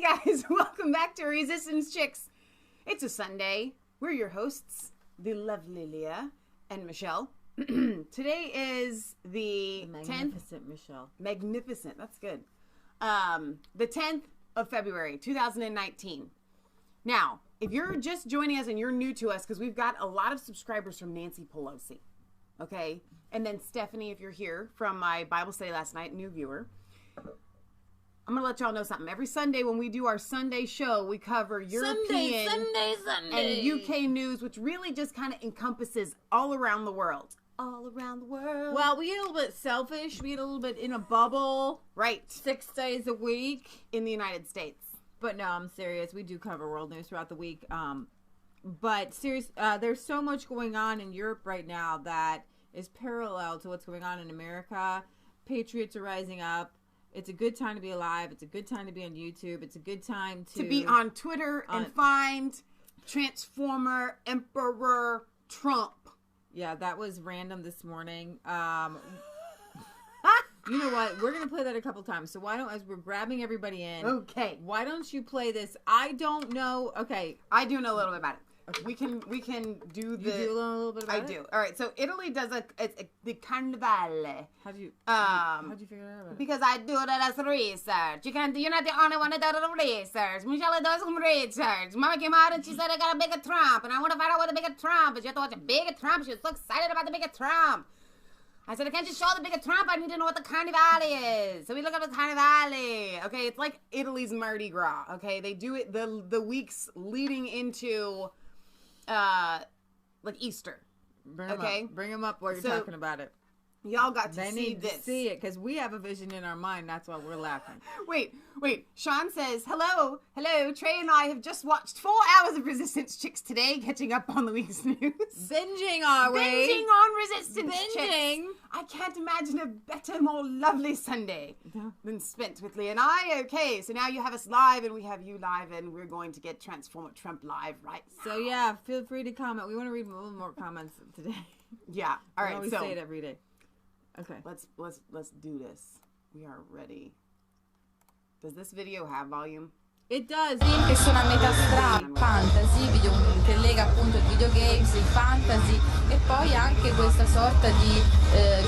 guys, welcome back to Resistance Chicks. It's a Sunday. We're your hosts, the lovely Leah and Michelle. Today is the magnificent 10th. Michelle. Magnificent, that's good. The 10th of February, 2019. Now, if you're just joining us and you're new to us, because we've got a lot of subscribers from Nancy Pelosi, okay? And then Stephanie, if you're here from my Bible study last night, new viewer. I'm going to let y'all know something. Every Sunday when we do our Sunday show, we cover European and UK news, which really just kind of encompasses all around the world. All around the world. Well, we get a little bit selfish. We get a little bit in a bubble. Right. 6 days a week. In the United States. But no, I'm serious. We do cover world news throughout the week. But serious, there's so much going on in Europe right now that is parallel to what's going on in America. Patriots are rising up. It's a good time to be alive. It's a good time to be on YouTube. It's a good time to be on Twitter and find Transformer Emperor Trump. Yeah, that was random this morning. You know what? We're going to play that a couple times. So why don't, as we're grabbing everybody in. Okay. Why don't you play this? I don't know. Okay. I do know a little bit about it. Okay. We can do the. You do a little bit about it? I do. All right. So Italy does the Carnival. How'd you figure that out? Because I do that as research. You're not the only one that does research. Michelle does some research. Mama came out and she said I got a bigger Trump, and I want to find out what the bigger Trump is. You have to watch a bigger Trump. She was so excited about the bigger Trump. I said, I can't just show the bigger Trump. I need to know what the Carnival is. So we look at the Carnival. Okay, it's like Italy's Mardi Gras. Okay, they do it the weeks leading into like Easter. Bring them up while you're talking about it. Y'all got to they see need this. To see it because we have a vision in our mind. That's why we're laughing. Wait. Sean says, hello. Trey and I have just watched 4 hours of Resistance Chicks today, catching up on the week's news. Binging, are we? Binging on Resistance Chicks. I can't imagine a better, more lovely Sunday than spent with Lee and I. Okay, so now you have us live and we have you live, and we're going to get Transformer Trump live right now. So yeah, feel free to comment. We want to read a little more comments today. Yeah. All right. We say it every day. Okay. Let's do this. We are ready. Does this video have volume? It does. Che sono a metà tra fantasy, video che lega appunto il videogames, il fantasy e poi anche questa sorta di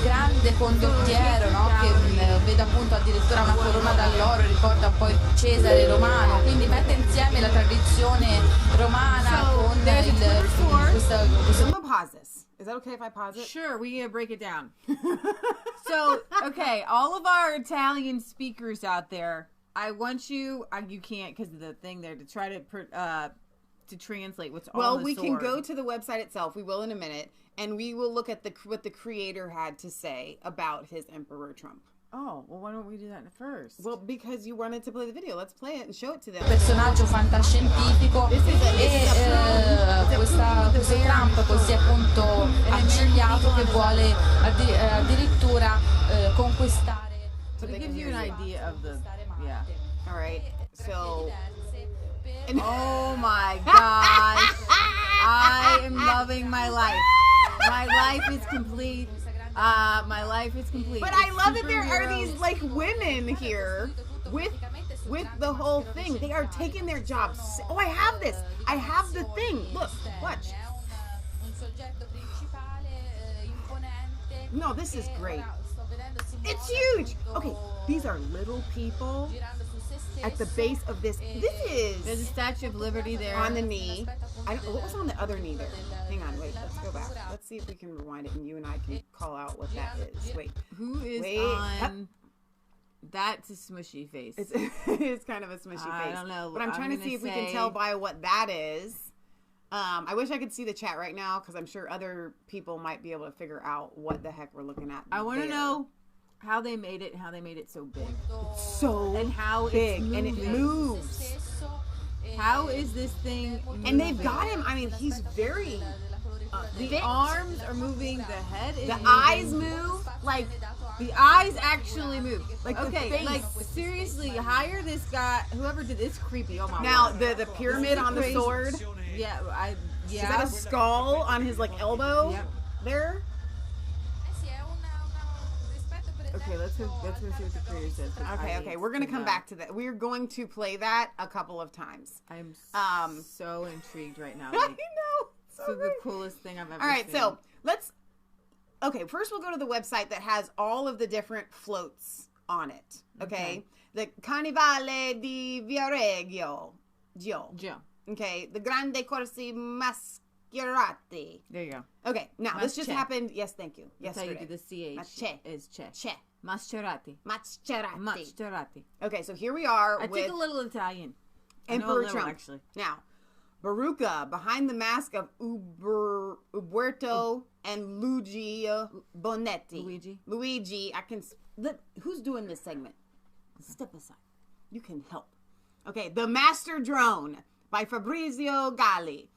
grande condottiero, no? Che vede appunto addirittura una corona d'alloro, ricorda un po' il Cesare romano, quindi mette insieme la tradizione romana con questo. I'm gonna pause this. Is that okay if I pause it? Sure, we gotta break it down. So, okay, all of our Italian speakers out there, I want you can't because of the thing there, to try to translate what's on the sword. Well, we can go to the website itself. We will in a minute. And we will look at what the creator had to say about his Emperor Trump. Oh, well, why don't we do that first? Well, because you wanted to play the video. Let's play it and show it to them. Personaggio fantascientifico e questo Trump così appunto accigliato che vuole addirittura conquistare. So to give you an idea of the, yeah. All right, so. Oh my gosh. I am loving my life. My life is complete. My life is complete. But I love that there are these like women here with the whole thing. They are taking their jobs. Oh, I have this. I have the thing. Look, watch. No, this is great. It's huge. Okay, these are little people at the base of this. There's a Statue of Liberty there. On the knee. What was on the other knee there? Hang on, wait, let's go back. Let's see if we can rewind it and you and I can call out what that is. Wait. Who is on? That's a smushy face. It's kind of a smushy face. I don't know. But I'm trying to see if we can tell by what that is. I wish I could see the chat right now because I'm sure other people might be able to figure out what the heck we're looking at. I want to know how they made it and how they made it so big. So and how big. It's and it moves. How is this thing moving? And they've got him. I mean, he's very the arms are moving. The head is moving. Eyes move. Like, the eyes actually move. Like, okay, like, seriously, hire this guy. Whoever did this, creepy. Oh my god. Now, the pyramid on the sword. Yeah, Is that a skull on his, like, elbow? Yep. There? Okay, let's go see what the creator says. Okay, we're gonna come back to that. We're going to play that a couple of times. I'm so intrigued right now. I know. So the coolest thing I've ever seen. All right, so let's. Okay, first we'll go to the website that has all of the different floats on it. Okay, the Carnivale di Viareggio. Gio. Okay, the Grande Corsi Mascherati. There you go. Okay, now this just happened. Yes, thank you. That's how you do the CH. Is che. Mascherati. Okay, so here we are. I took a little Italian. Emperor Trump. Actually. Now, Baruca behind the mask of Uberto and Luigi Bonetti. Luigi. Who's doing this segment? Step aside. You can help. Okay, The Master Drone by Fabrizio Galli.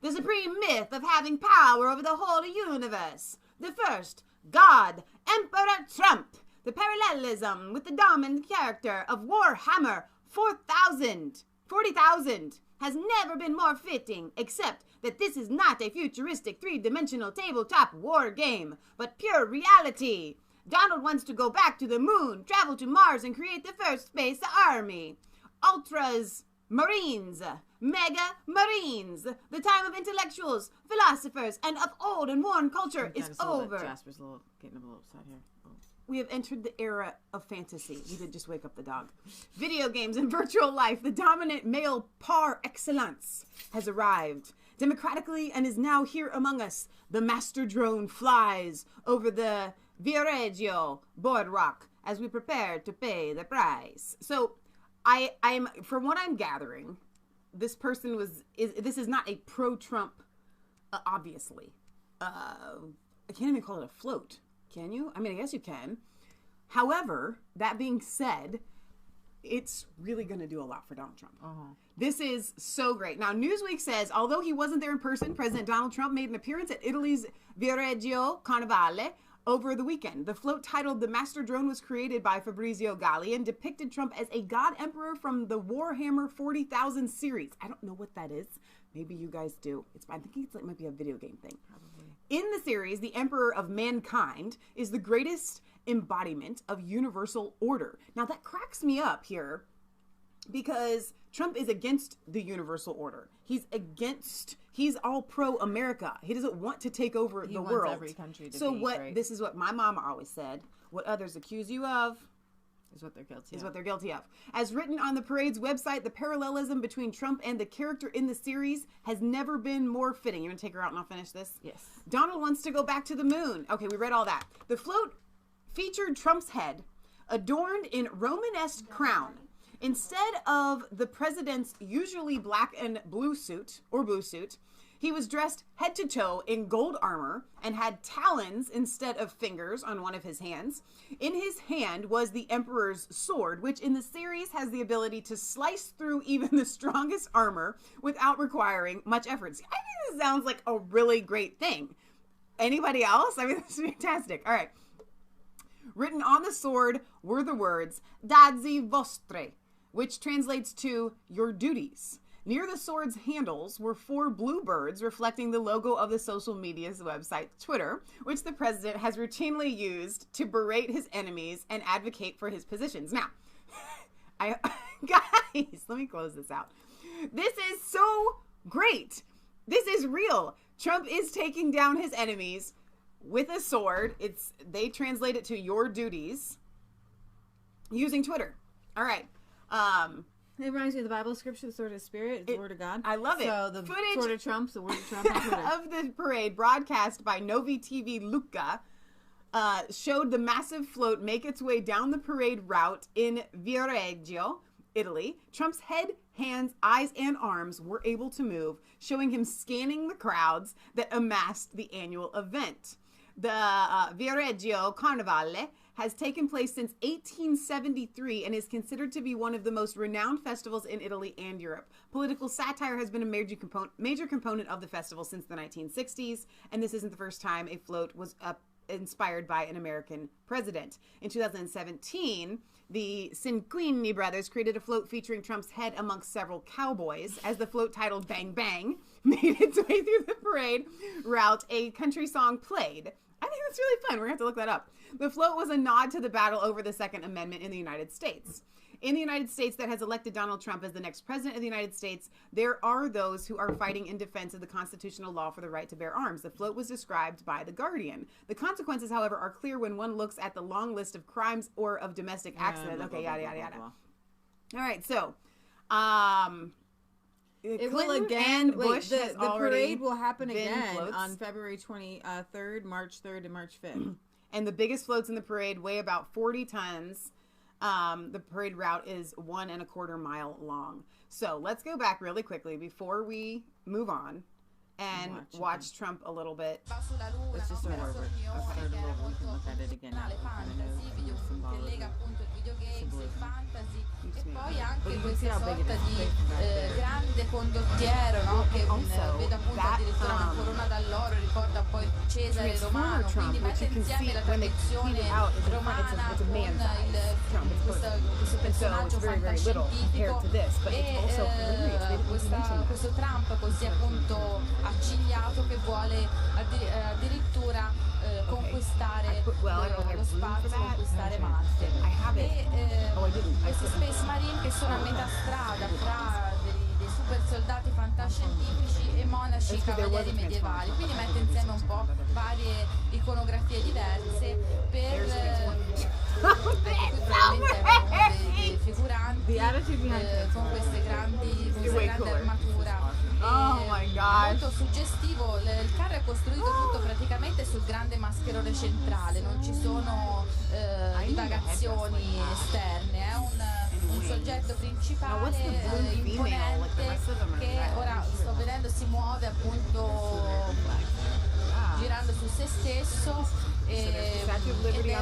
The supreme myth of having power over the whole universe. The first, God, Emperor Trump. The parallelism with the dominant character of Warhammer 40,000 has never been more fitting, except that this is not a futuristic three-dimensional tabletop war game, but pure reality. Donald wants to go back to the moon, travel to Mars, and create the first space army. Ultras, Marines, Mega Marines. The time of intellectuals, philosophers, and of old and worn culture is over. Jasper's getting a little upset here. Oh. We have entered the era of fantasy. We did just wake up the dog. Video games and virtual life, the dominant male par excellence, has arrived democratically and is now here among us. The master drone flies over the Viareggio boardwalk as we prepare to pay the price. So, I'm from what I'm gathering, this person this is not a pro-Trump, obviously. I can't even call it a float. Can you? I mean, I guess you can. However, that being said, it's really going to do a lot for Donald Trump. This is so great. Now, Newsweek says, although he wasn't there in person, President Donald Trump made an appearance at Italy's Viareggio Carnivale over the weekend. The float titled The Master Drone was created by Fabrizio Galli and depicted Trump as a god emperor from the Warhammer 40,000 series. I don't know what that is. Maybe you guys do. I'm thinking it might be a video game thing. Probably. In the series, the Emperor of Mankind is the greatest embodiment of universal order. Now, that cracks me up here because Trump is against the universal order. He's all pro-America. He doesn't want to take over the world. He wants every country to be great. This is what my mama always said. What others accuse you of is what they're guilty of. As written on the parade's website, the parallelism between Trump and the character in the series has never been more fitting. You want to take her out and I'll finish this? Yes. Donald wants to go back to the moon. Okay, we read all that. The float featured Trump's head adorned in Romanesque crown. Instead of the president's usually black and blue suit, he was dressed head to toe in gold armor and had talons instead of fingers on one of his hands. In his hand was the emperor's sword, which in the series has the ability to slice through even the strongest armor without requiring much effort. See, I think this sounds like a really great thing. Anybody else? I mean, this is fantastic. All right. Written on the sword were the words, Dazi vostre, which translates to your duties. Near the sword's handles were 4 blue birds reflecting the logo of the social media's website, Twitter, which the president has routinely used to berate his enemies and advocate for his positions. Now, guys, let me close this out. This is so great. This is real. Trump is taking down his enemies with a sword. They translate it to your duties using Twitter. All right. It reminds me of the Bible scripture, the sword of the Spirit, the word of God. I love it. So the sword of Trump, the word of Trump on Twitter. Of the parade, broadcast by Novi TV Lucca, showed the massive float make its way down the parade route in Viareggio, Italy. Trump's head, hands, eyes, and arms were able to move, showing him scanning the crowds that amassed the annual event. The Viareggio Carnivale has taken place since 1873 and is considered to be one of the most renowned festivals in Italy and Europe. Political satire has been a major component of the festival since the 1960s, and this isn't the first time a float was inspired by an American president. In 2017, the Cinquini brothers created a float featuring Trump's head amongst several cowboys. As the float titled Bang Bang made its way through the parade route, a country song played. I think that's really fun. We're going to have to look that up. The float was a nod to the battle over the Second Amendment in the United States. In the United States that has elected Donald Trump as the next president of the United States, there are those who are fighting in defense of the constitutional law for the right to bear arms. The float was described by The Guardian. The consequences, however, are clear when one looks at the long list of crimes or of domestic accidents. Okay, yada, yada, yada. All right, so... It will again. Wait, the parade will happen again on February 23rd, March 3rd, and March 5th. And the biggest floats in the parade weigh about 40 tons. The parade route is 1.25 mile long. So let's go back really quickly before we move on and watch Trump a little bit. Let's just start over. Okay. We can look at it again. E poi anche questa sorta di grande condottiero, no? Che vede appunto addirittura una corona d'alloro, ricorda poi Cesare romano, quindi mette insieme la tradizione romana con questo personaggio fantascientifico e questo Trump così appunto accigliato che vuole addirittura conquistare lo spazio, conquistare Marte. E questi Space Marine che sono a metà strada fra dei super soldati fantascientifici e monaci cavalieri medievali, quindi mette insieme un po' varie iconografie diverse per probabilmente dei figuranti con queste grande armatura. Oh my gosh. Molto suggestivo. Il carro è costruito tutto praticamente sul grande mascherone centrale, non ci sono divagazioni esterne, è un soggetto principale imponente che ora sto vedendo si muove appunto girando su se stesso ed è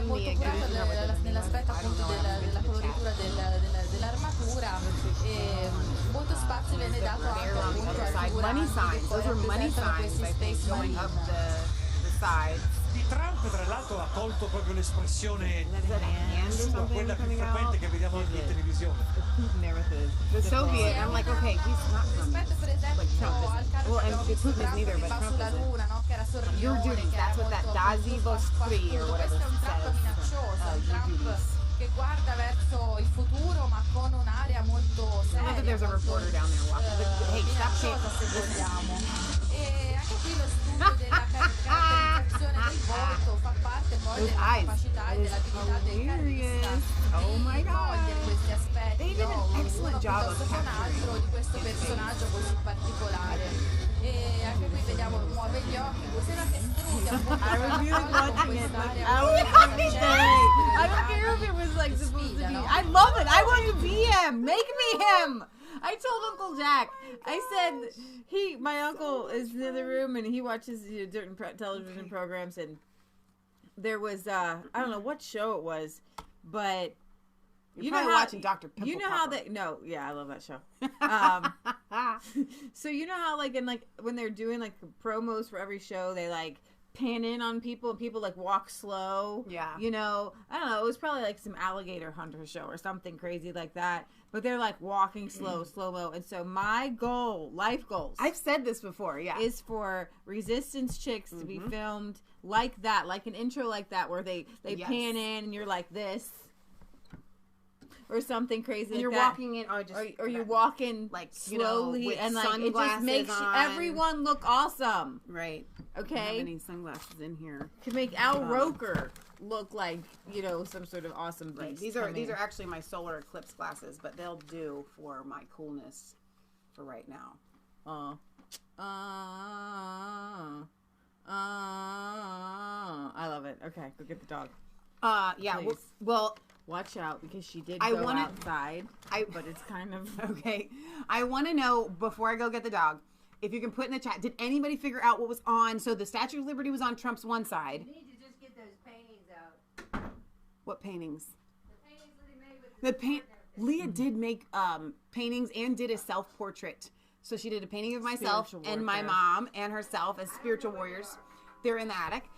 molto curato nell'aspetto appunto della coloritura dell'armatura e molto spazio viene dato anche appunto alla figura questi Space Marine. Di Trump tra l'altro ha colto proprio l'espressione sua, quella più frequente che vediamo in televisione. The Soviet, I'm like, okay, he's not from Rispetto per esempio al carro well, che and abbiamo visto Putin is Trump neither, che but va Trump sulla is luna, no? Che era sornione, your duties, that's what that Dazi Vostri or whatever questo è un Trump minaccioso, un Trump che guarda verso il futuro ma con un'area molto seria, there's a reporter down there walking. Hey, minacciosa se vogliamo. E anche qui lo studio della caratterizzazione del volto fa parte poi della capacità e dell'abilità del carista di cogliere questi aspetti, uno piuttosto che un altro di questo personaggio così particolare. E anche qui vediamo muove gli occhi, sembra che studia un po' I don't care if it was like supposed to be. I love it. I want to be him. Make me him. I told Uncle Jack. I said my uncle is in the room and he watches certain television programs, and there was I don't know what show it was, but You're probably watching Dr. Pimple You know how they I love that show. So you know how like when they're doing like promos for every show, they like pan in on people and people like walk slow. Yeah. You know, I don't know. It was probably like some alligator hunter show or something crazy like that. But they're like walking slow-mo. And so my life goals. I've said this before, yeah. Is for Resistance chicks to be filmed like that, like an intro like that where they pan in and you're like this. Or something crazy and you're that. Walking in, or you're walking like slowly and like it just makes everyone look awesome. Right. Okay. I don't have any sunglasses in here. To make Al Roker look like, some sort of awesome beast. Right. These are actually my solar eclipse glasses, but they'll do for my coolness for right now. I love it. Okay, go get the dog. Yeah. Well, watch out because she did go outside. But it's kind of okay. I want to know before I go get the dog, if you can put in the chat, did anybody figure out what was on? So the Statue of Liberty was on Trump's one side. You need to just get those paintings out. What paintings? The paintings that he made with Leah did make paintings and did a self-portrait. So she did a painting of myself and my mom and herself as spiritual warriors. They're in the attic.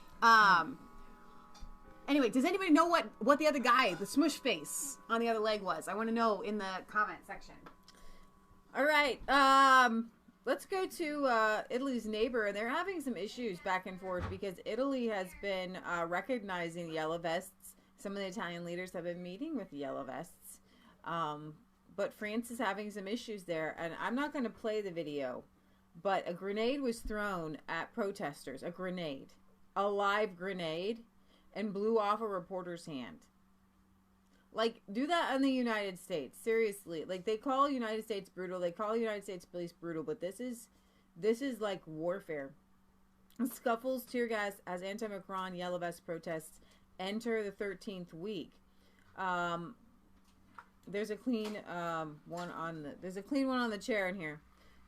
Anyway, does anybody know what the other guy, the smush face on the other leg was? I want to know in the comment section. All right. Let's go to Italy's neighbor. They're having some issues back and forth because Italy has been recognizing the yellow vests. Some of the Italian leaders have been meeting with the yellow vests. But France is having some issues there. And I'm not going to play the video, but a grenade was thrown at protesters. A grenade. A live grenade. And blew off a reporter's hand. Like, do that in the United States. Seriously. Like, they call United States brutal. They call United States police brutal. But this is like warfare. Scuffles, tear gas as anti-Macron yellow vest protests enter the 13th week. There's a clean one on the chair in here.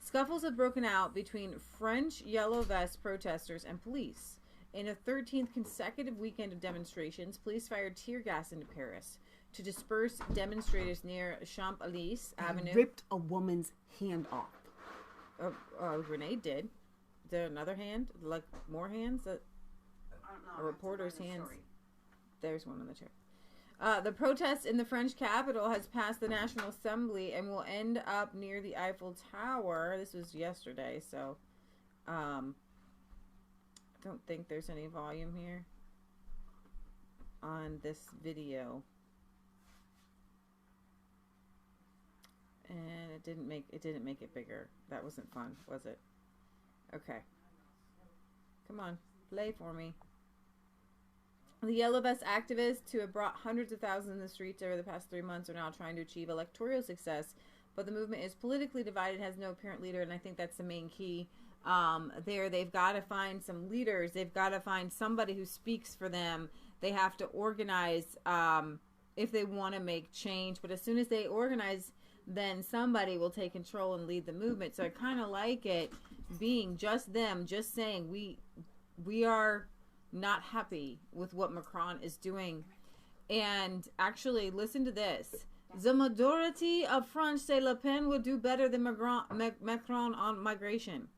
Scuffles have broken out between French yellow vest protesters and police. In a 13th consecutive weekend of demonstrations, police fired tear gas into Paris to disperse demonstrators near Champs-Élysées Avenue. Ripped a woman's hand off. A grenade did. Is there another hand? Like more hands? A reporter's hands. There's one on the chair. The protest in the French capital has passed the National Assembly and will end up near the Eiffel Tower. This was yesterday, so I don't think there's any volume here on this video. And it didn't make it bigger. That wasn't fun, was it? Okay. Come on, play for me. The Yellow Vest activists who have brought hundreds of thousands in the streets over the past 3 months are now trying to achieve electoral success, but the movement is politically divided, has no apparent leader, and I think that's the main key. They've got to find some leaders. They've got to find somebody who speaks for them. They have to organize if they want to make change, but as soon as they organize, then somebody will take control and lead the movement. So I kind of like it being just them, just saying we are not happy with what Macron is doing. And actually, listen to this. The majority of French say Le Pen would do better than Macron on migration.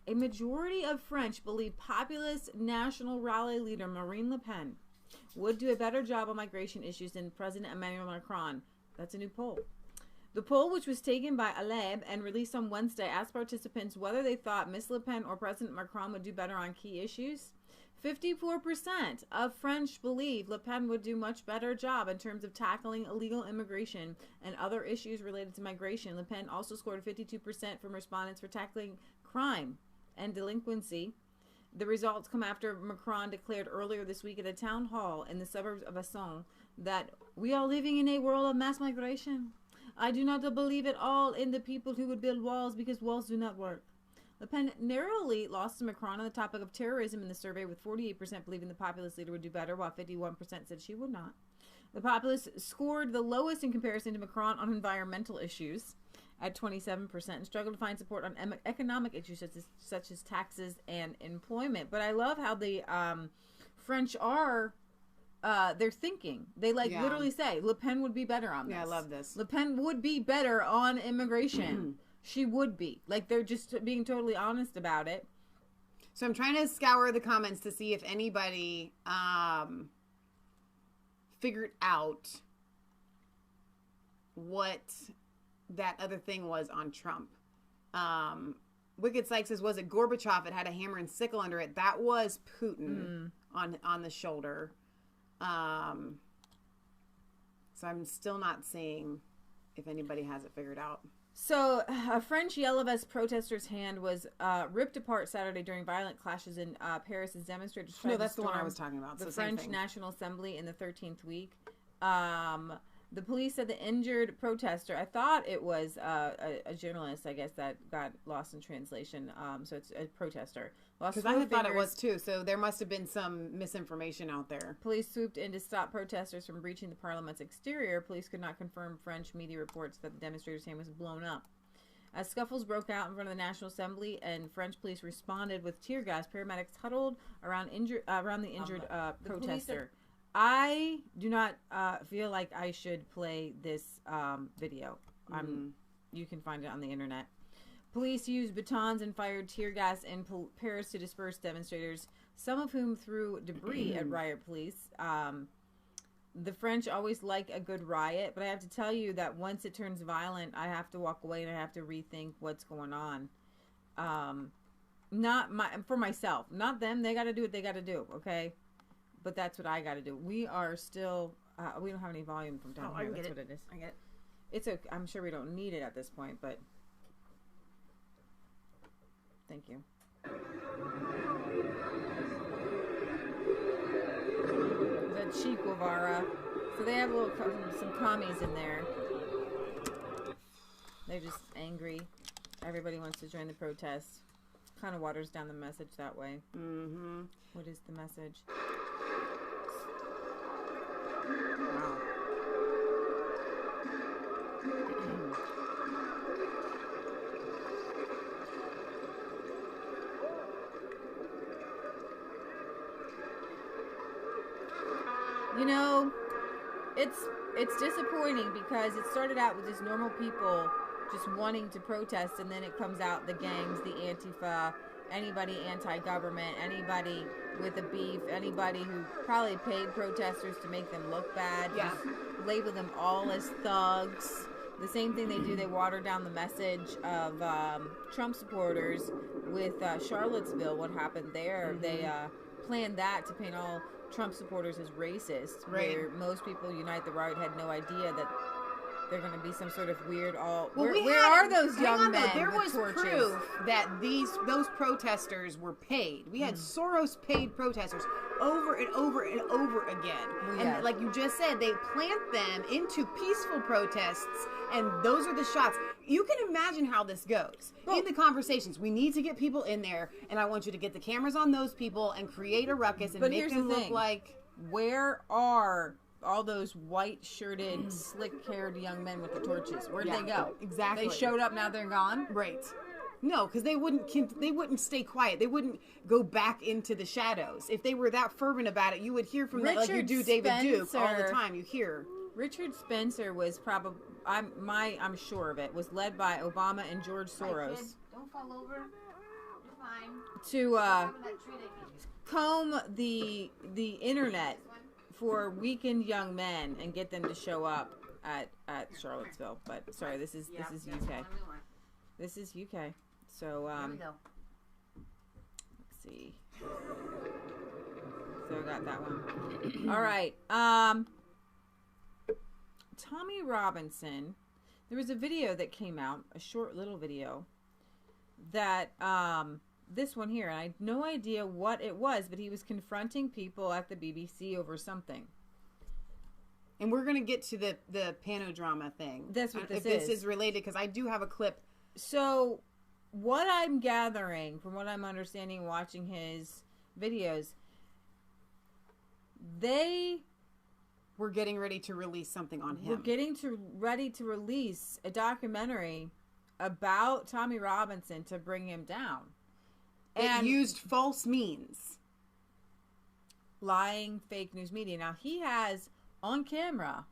A majority of French believe populist National Rally leader Marine Le Pen would do a better job on migration issues than President Emmanuel Macron. That's a new poll. The poll, which was taken by Aleb and released on Wednesday, asked participants whether they thought Miss Le Pen or President Macron would do better on key issues. 54% of French believe Le Pen would do much better job in terms of tackling illegal immigration and other issues related to migration. Le Pen also scored 52% from respondents for tackling crime and delinquency. The results come after Macron declared earlier this week at a town hall in the suburbs of Asson that we are living in a world of mass migration. I do not believe at all in the people who would build walls because walls do not work. Le Pen narrowly lost to Macron on the topic of terrorism in the survey, with 48% believing the populist leader would do better, while 51% said she would not. The populist scored the lowest in comparison to Macron on environmental issues at 27% and struggled to find support on economic issues such as taxes and employment. But I love how the French are... they're thinking. They literally say Le Pen would be better on this. Yeah, I love this. Le Pen would be better on immigration. She would be. Like, they're just being totally honest about it. So I'm trying to scour the comments to see if anybody figured out what that other thing was on Trump. Wicked Sykes says, was it Gorbachev? It had a hammer and sickle under it. That was Putin on the shoulder. So I'm still not seeing if anybody has it figured out. So a French Yellow Vest protester's hand was ripped apart Saturday during violent clashes in Paris as demonstrators tried to that's the one I storm was talking about. the So French National Assembly in the 13th week. The police said the injured protester, I thought it was a journalist, I guess, that got lost in translation. So it's a protester. Because I thought it was too, so there must have been some misinformation out there. Police swooped in to stop protesters from breaching the parliament's exterior. Police could not confirm French media reports that the demonstrators' hand was blown up. As scuffles broke out in front of the National Assembly and French police responded with tear gas, paramedics huddled around the injured protester. I do not feel like I should play this video. You can find it on the internet. Police used batons and fired tear gas in Paris to disperse demonstrators, some of whom threw debris at riot police. The French always like a good riot, but I have to tell you that once it turns violent, I have to walk away and I have to rethink what's going on. for myself, not them. They got to do what they got to do. Okay. But that's what I got to do. We are still, we don't have any volume from down here. That's what it is. I get it. It's okay. I'm sure we don't need it at this point, but thank you. The Che Guevara. So they have some commies in there. They're just angry. Everybody wants to join the protest. Kind of waters down the message that way. Mm-hmm. What is the message? Wow. You know, it's disappointing because it started out with just normal people just wanting to protest, and then it comes out the gangs, the Antifa, anybody anti-government, anybody with a beef, anybody who probably paid protesters to make them look bad, just label them all as thugs. The same thing they do, they water down the message of Trump supporters with Charlottesville, what happened there. Mm-hmm. They planned that to paint all Trump supporters as racist, where most people unite the right had no idea that they're going to be some sort of weird where are those young men there with was torches? Proof that those protesters were paid. We had Soros paid protesters over and over and over again. Well, and like you just said, they plant them into peaceful protests, and those are the shots. You can imagine how this goes in the conversations. We need to get people in there, and I want you to get the cameras on those people and create a ruckus and make them look like... Where are all those white-shirted, slick-haired young men with the torches? Where'd they go? Exactly. They showed up, now they're gone? Right. No, because they wouldn't stay quiet. They wouldn't go back into the shadows. If they were that fervent about it, you would hear from them like you do David Duke all the time. You hear. Richard Spencer was probably, I'm sure of it, was led by Obama and George Soros. Don't fall over. You're fine. To comb the internet for weakened young men and get them to show up at Charlottesville. But sorry, this is UK. This is UK. So Here we go. let's see. So I got that one. All right. Tommy Robinson. There was a video that came out, a short little video that this one here, and I had no idea what it was, but he was confronting people at the BBC over something. And we're going to get to the Panorama thing. That's what this is. If this is related, because I do have a clip. So what I'm gathering from what I'm understanding watching his videos, they were getting ready to release something on him. We're ready to release a documentary about Tommy Robinson to bring him down. And used false means. Lying, fake news media. Now, he has on camera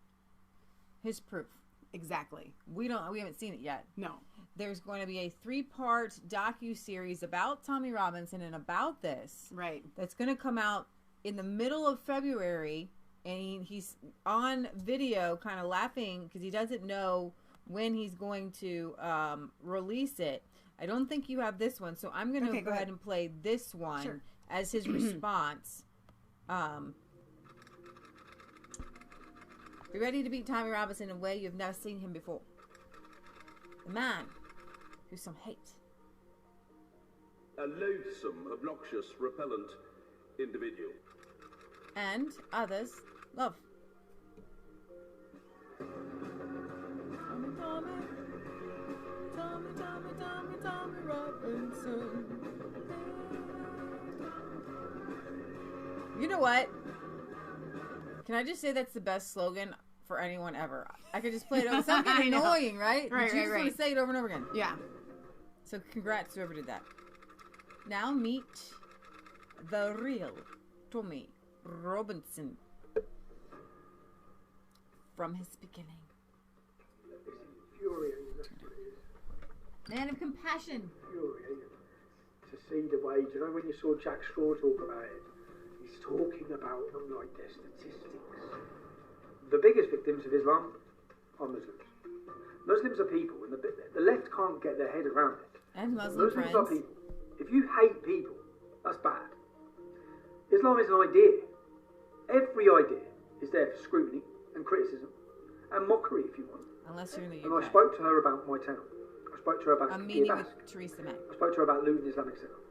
his proof. Exactly. We haven't seen it yet. No. There's going to be a 3-part docu-series about Tommy Robinson and about this. Right. That's going to come out in the middle of February, and he's on video kind of laughing because he doesn't know when he's going to release it. I don't think you have this one, so I'm going to go ahead and play this one as his response. Be ready to beat Tommy Robinson in a way you've never seen him before. The man who's some hate. A loathsome, obnoxious, repellent individual. And others love. Tommy Robinson. You know what? Can I just say that's the best slogan for anyone ever? I could just play it over. It's not getting annoying, right? Right, you just want to say it over and over again. Yeah. So congrats to whoever did that. Now meet the real Tommy Robinson from his beginning. Man of compassion. To see the way, you know, when you saw Jack Straw talk about it, he's talking about them like their statistics. The biggest victims of Islam are Muslims. Muslims are people, and the left can't get their head around it. And Muslim Muslims friends. are people. If you hate people, that's bad. Islam is an idea. Every idea is there for scrutiny and criticism and mockery, if you want. Unless you're in the UK. And I spoke to her about my town. I spoke to her about a meeting Kiev. with Theresa May. I spoke to her about Luton Islamic Centre.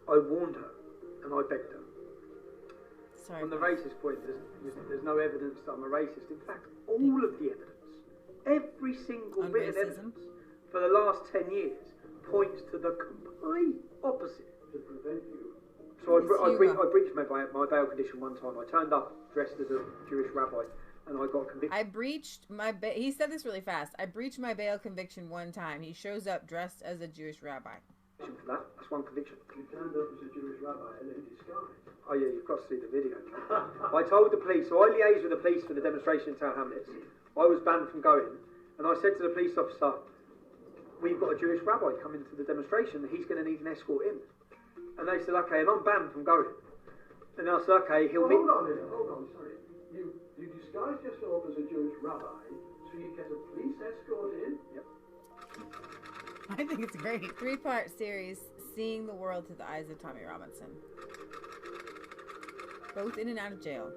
I warned her and I begged her. Sorry. On the racist point, there's no evidence that I'm a racist. In fact, all of the evidence, every single On bit of racism? evidence for the last 10 years points to the complete opposite. To prevent you. So I breached my bail condition one time. I turned up dressed as a Jewish rabbi and I got convicted. I breached my he said this really fast. I breached my bail conviction one time. He shows up dressed as a Jewish rabbi. For that. That's one conviction. You turned up as a Jewish rabbi and in disguise. Oh yeah, you've got to see the video. I told the police, so I liaised with the police for the demonstration in Tower Hamlets. I was banned from going, and I said to the police officer, we've got a Jewish rabbi coming to the demonstration, he's going to need an escort in. And they said, okay, and I'm banned from going. And I said, okay, he'll meet... Hold on, sorry. You disguised yourself as a Jewish rabbi, so you get a police escort in? Yep. I think it's great. 3-part series, Seeing the World Through the Eyes of Tommy Robinson. Both in and out of jail.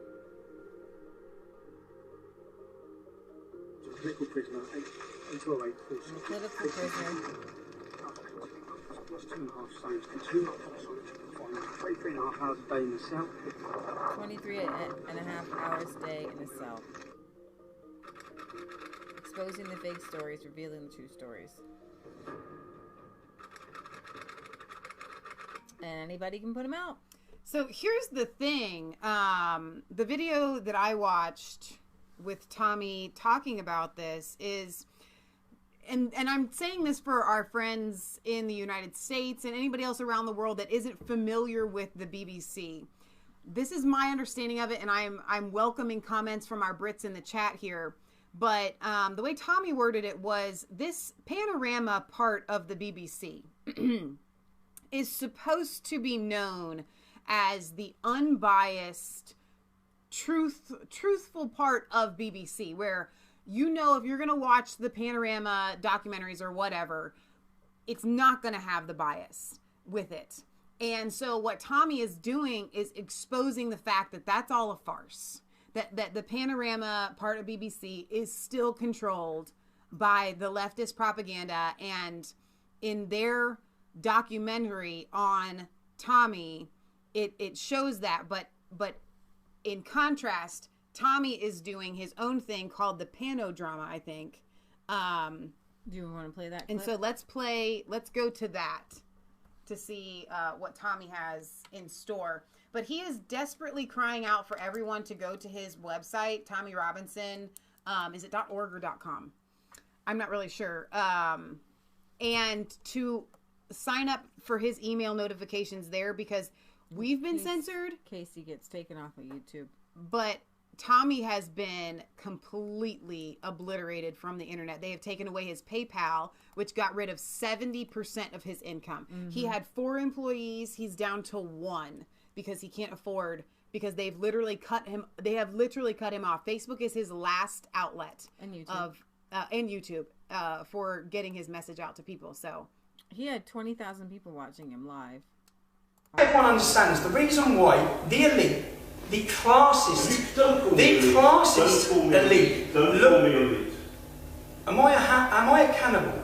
Political prisoner, until April. Political prisoner. That's 2.5 stones, 3.5 hours a day in the cell. 23 and a half hours a day in a cell. Exposing the fake stories, revealing the true stories. And anybody can put them out. So here's the thing. The video that I watched with Tommy talking about this is, and I'm saying this for our friends in the United States and anybody else around the world that isn't familiar with the BBC. This is my understanding of it, and I'm welcoming comments from our Brits in the chat here. But the way Tommy worded it was, this Panorama part of the BBC is supposed to be known as the unbiased, truthful part of BBC, where, you know, if you're going to watch the Panorama documentaries or whatever, it's not going to have the bias with it. And so what Tommy is doing is exposing the fact that that's all a farce. That the Panorama part of BBC is still controlled by the leftist propaganda, and in their documentary on Tommy, it shows that, but in contrast, Tommy is doing his own thing called the Panodrama, I think. Do you want to play that clip? And so let's go to that to see what Tommy has in store. But he is desperately crying out for everyone to go to his website, Tommy Robinson. Is it .org or .com? I'm not really sure. And to sign up for his email notifications there, because we've been censored. Casey gets taken off of YouTube. But Tommy has been completely obliterated from the internet. They have taken away his PayPal, which got rid of 70% of his income. Mm-hmm. He had 4 employees. He's down to 1 because he can't afford, because they've literally cut him. They have literally cut him off. Facebook is his last outlet and YouTube for getting his message out to people. So he had 20,000 people watching him live. Everyone understands the reason why the elite, the classist elite. Don't call me elite. Am I a cannibal?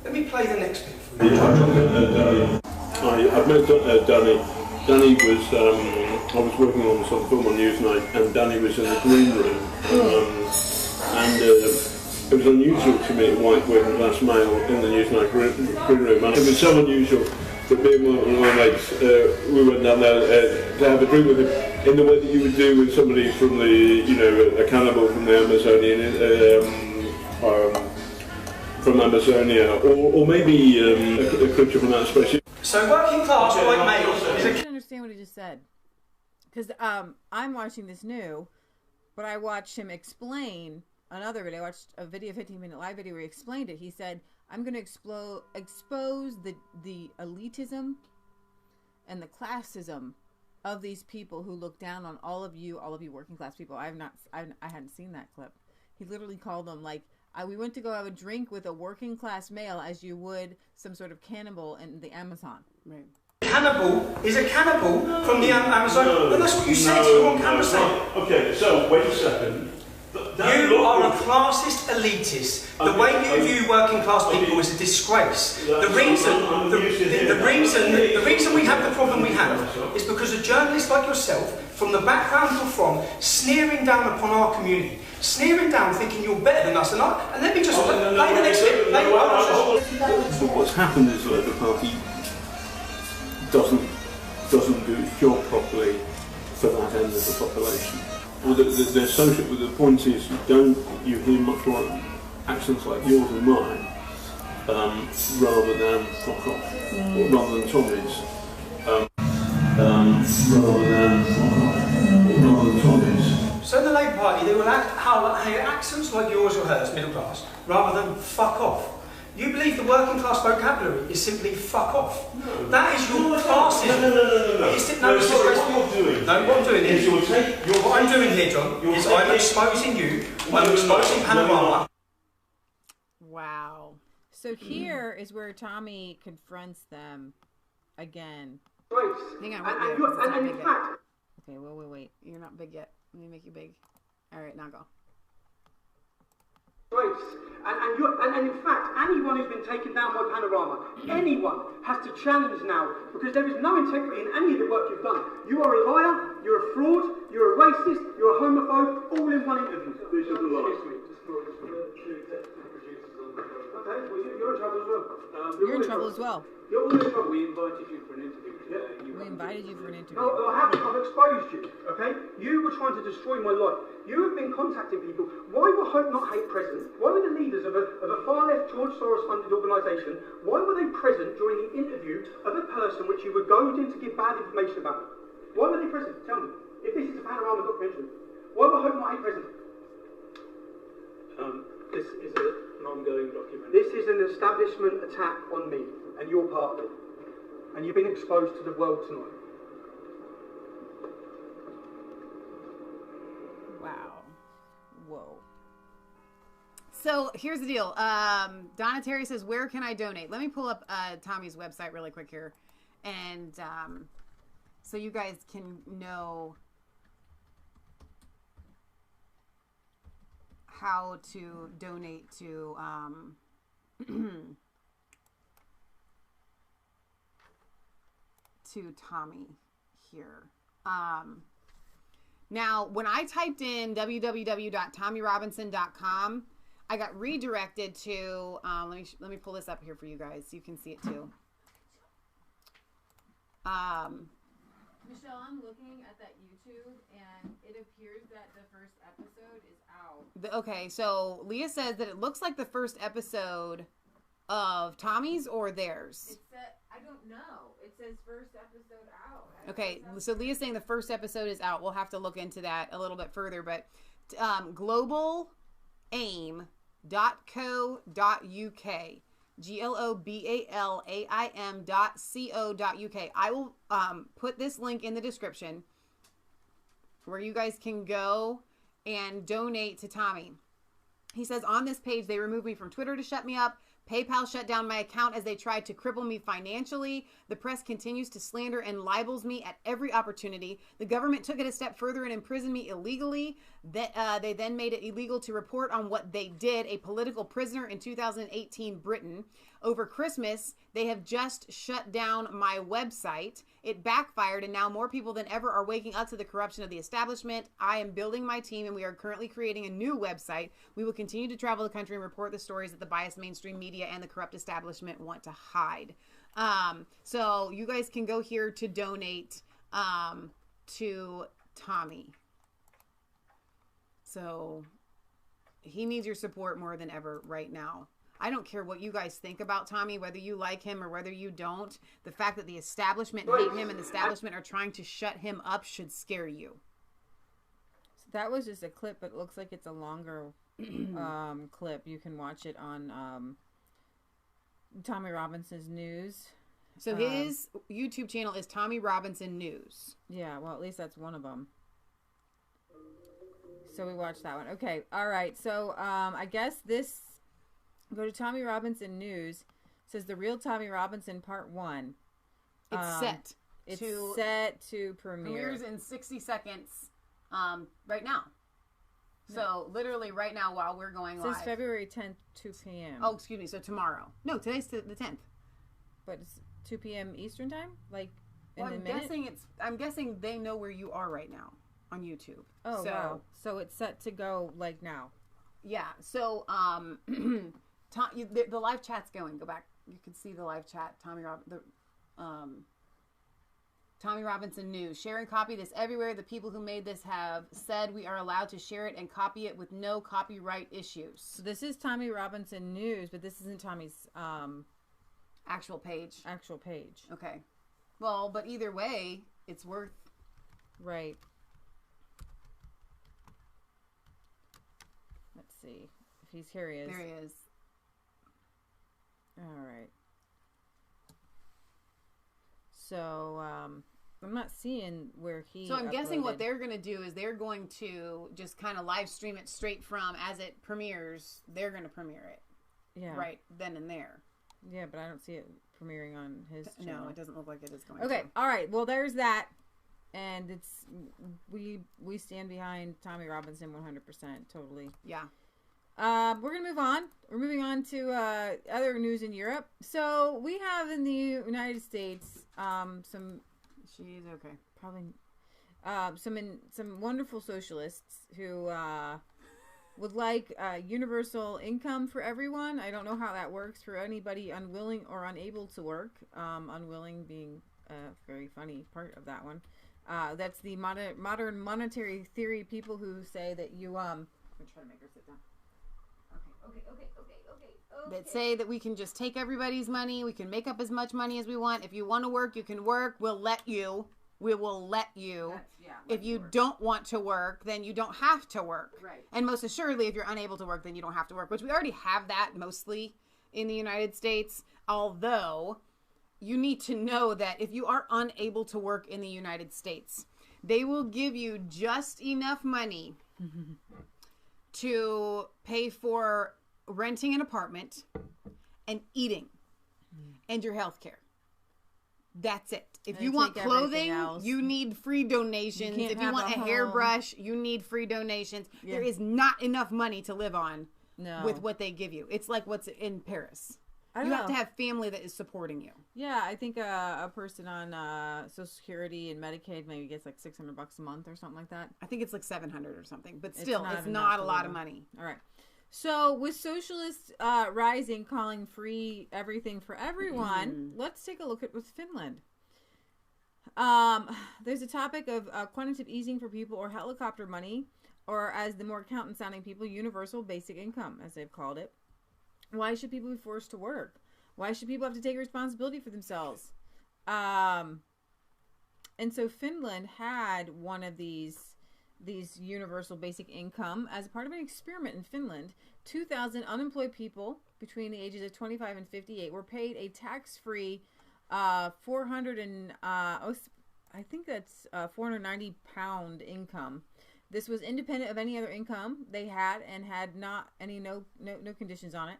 Let me play the next bit for you. I've met Danny. Danny was, I was working on some film on Newsnight, and Danny was in the green room. And it was unusual to meet a white working class male in the Newsnight green room. And it was so unusual that me and one of my mates, we went down there to have a drink with him in the way that you would do with somebody from the, you know, a cannibal from the Amazonian, from Amazonia, or maybe a creature from outer space. So working class white male. I didn't understand what he just said, because I'm watching this new, but I watched him explain another video. I watched a video, 15-minute live video where he explained it. He said, I'm going to expose the elitism and the classism of these people who look down on all of you working class people. I hadn't seen that clip. He literally called them like We went to go have a drink with a working class male as you would some sort of cannibal in the Amazon. Right. Cannibal is a cannibal from the Amazon. And that's what you said. You're on camera saying. Okay, so wait a second. You are a classist elitist. The way you view working class people is a disgrace. The reason we have the problem we have is because a journalist like yourself, from the background you're from, sneering down upon our community, sneering down, thinking you're better than us. And let me just play the next bit. What's happened is that the party doesn't do its job properly for that end of the population. Well, the point is, you hear much more accents like yours and mine, rather than fuck off, or rather than Tommy's. So in the Labour Party, they will have accents like yours or hers, middle class, rather than fuck off. You believe the working class vocabulary is simply fuck off. No. That is your classism. No. What I'm doing here, what I'm doing here, John, is I'm exposing you, I'm exposing Panorama. Wow. So here is where Tommy confronts them again. Hang on, okay, wait. You're not big yet. Let me make you big. All right, now go. And in fact, anyone who's been taken down by Panorama, anyone has to challenge now, because there is no integrity in any of the work you've done. You are a liar, you're a fraud, you're a racist, you're a homophobe, all in one interview. This is a lie. Okay, well, you're in trouble as well. You're in trouble as well. You're all in trouble. We invited you for an interview today. We invited you for an interview. No, I haven't. I've exposed you, okay? You were trying to destroy my life. You have been contacting people. Why were Hope Not Hate present? Why were the leaders of a far-left George Soros-funded organisation, why were they present during the interview of a person which you were goading to give bad information about? Why were they present? Tell me. If this is a Panorama documentary, why were Hope Not Hate present? This is an ongoing document. This is an establishment attack on me, and you're part of it. And you've been exposed to the world tonight. Wow. Whoa. So here's the deal. Donna Terry says, where can I donate? Let me pull up Tommy's website really quick here. And so you guys can know how to donate to to Tommy here. Now, when I typed in www.tommyrobinson.com, I got redirected to let me pull this up here for you guys so you can see it too. Michelle, I'm looking at that YouTube, and it appears that the first episode is out. Okay, so Leah says that it looks like the first episode of Tommy's or theirs. It said, I don't know. It says first episode out. Okay, so Leah's saying the first episode is out. We'll have to look into that a little bit further, but globalaim.co.uk. globalaim.co.uk. I will put this link in the description where you guys can go and donate to Tommy. He says, on this page, they removed me from Twitter to shut me up. PayPal shut down my account as they tried to cripple me financially. The press continues to slander and libels me at every opportunity. The government took it a step further and imprisoned me illegally. They then made it illegal to report on what they did, a political prisoner in 2018 Britain. Over Christmas, they have just shut down my website. It backfired, and now more people than ever are waking up to the corruption of the establishment. I am building my team, and we are currently creating a new website. We will continue to travel the country and report the stories that the biased mainstream media and the corrupt establishment want to hide. So you guys can go here to donate to Tommy. So he needs your support more than ever right now. I don't care what you guys think about Tommy, whether you like him or whether you don't. The fact that the establishment hate him and the establishment are trying to shut him up should scare you. So that was just a clip, but it looks like it's a longer clip. You can watch it on Tommy Robinson's News. So his YouTube channel is Tommy Robinson News. Yeah, well, at least that's one of them. So we watched that one. Okay. All right. So I guess this. Go to Tommy Robinson News. It says the real Tommy Robinson Part 1. It's set. It's set to premiere. Premieres in 60 seconds right now. So literally right now while we're going live. It says February 10th, 2 p.m. Oh, excuse me. So tomorrow. No, today's the 10th. But it's 2 p.m. Eastern time? Like in well, a minute? I'm guessing they know where you are right now on YouTube. Oh, wow. So it's set to go like now. Yeah. So the live chat's going. Go back. You can see the live chat. Tommy Robinson News. Share and copy this everywhere. The people who made this have said we are allowed to share it and copy it with no copyright issues. So this is Tommy Robinson News, but this isn't Tommy's actual page. Okay. Well, but either way, it's worth. Right. Let's see. If he's here, he is. There he is. All right. So, I'm not seeing where he. So I'm guessing uploaded. what they're going to do is they're going to just kind of live stream it straight from as it premieres. They're going to premiere it. Yeah. Right then and there. Yeah, but I don't see it premiering on his channel. No, it doesn't look like it is going Okay. to. All right. Well, there's that. And it's we stand behind Tommy Robinson 100%. Totally. Yeah. We're going to move on. We're moving on to other news in Europe. So we have in the United States some. She's okay. Probably some wonderful socialists who would like universal income for everyone. I don't know how that works for anybody unwilling or unable to work. Unwilling being a very funny part of that one. That's the modern monetary theory people who say that you I'm gonna try to make her sit down. Okay. That say that we can just take everybody's money. We can make up as much money as we want. If you want to work, you can work. We'll let you. We will let you. If you don't want to work, then you don't have to work. Right. And most assuredly, if you're unable to work, then you don't have to work, which we already have that mostly in the United States. Although you need to know that if you are unable to work in the United States, they will give you just enough money to pay for renting an apartment and eating and your health care. That's it. If you want clothing, you need free donations. If you want a hairbrush, you need free donations. Yeah. There is not enough money to live on with what they give you. It's like what's in Paris. You have to have family that is supporting you. Yeah, I think a person on Social Security and Medicaid maybe gets like $600 a month or something like that. I think it's like $700 or something, but still, it's not a lot of money. All right. So with socialists rising, calling free everything for everyone, let's take a look at with Finland. There's a topic of quantitative easing for people, or helicopter money, or as the more accountant-sounding people, universal basic income, as they've called it. Why should people be forced to work? Why should people have to take responsibility for themselves? And so Finland had one of these universal basic income as part of an experiment in Finland. 2,000 unemployed people between the ages of 25 and 58 were paid a tax-free 490 pound income. This was independent of any other income they had and had no conditions on it.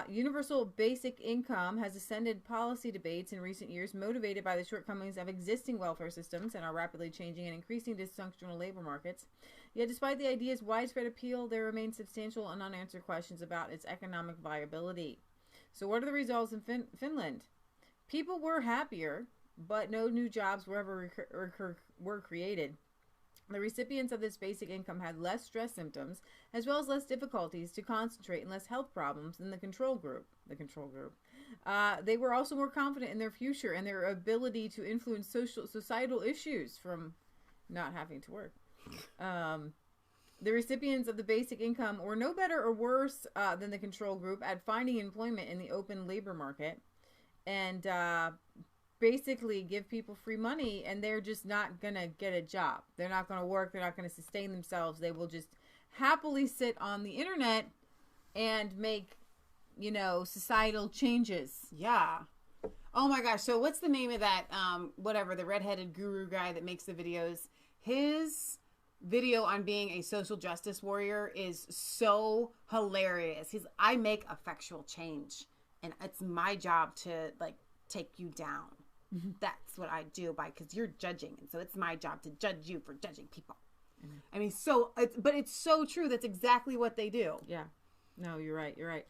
Universal basic income has ascended policy debates in recent years, motivated by the shortcomings of existing welfare systems and our rapidly changing and increasing dysfunctional labor markets. Yet, despite the idea's widespread appeal, there remain substantial and unanswered questions about its economic viability. So, what are the results in Finland? People were happier, but no new jobs were ever were created. The recipients of this basic income had less stress symptoms, as well as less difficulties to concentrate and less health problems than the control group. They were also more confident in their future and their ability to influence societal issues from not having to work. The recipients of the basic income were no better or worse than the control group at finding employment in the open labor market, and basically give people free money, and they're just not gonna get a job. They're not gonna work. They're not gonna sustain themselves. They will just happily sit on the internet and make, societal changes. Yeah. Oh my gosh. So what's the name of that, the redheaded guru guy that makes the videos? His video on being a social justice warrior is so hilarious. I make effectual change, and it's my job to like take you down. That's what I do because you're judging, and so it's my job to judge you for judging people. I mean, but it's so true. That's exactly what they do. Yeah. No, you're right. You're right.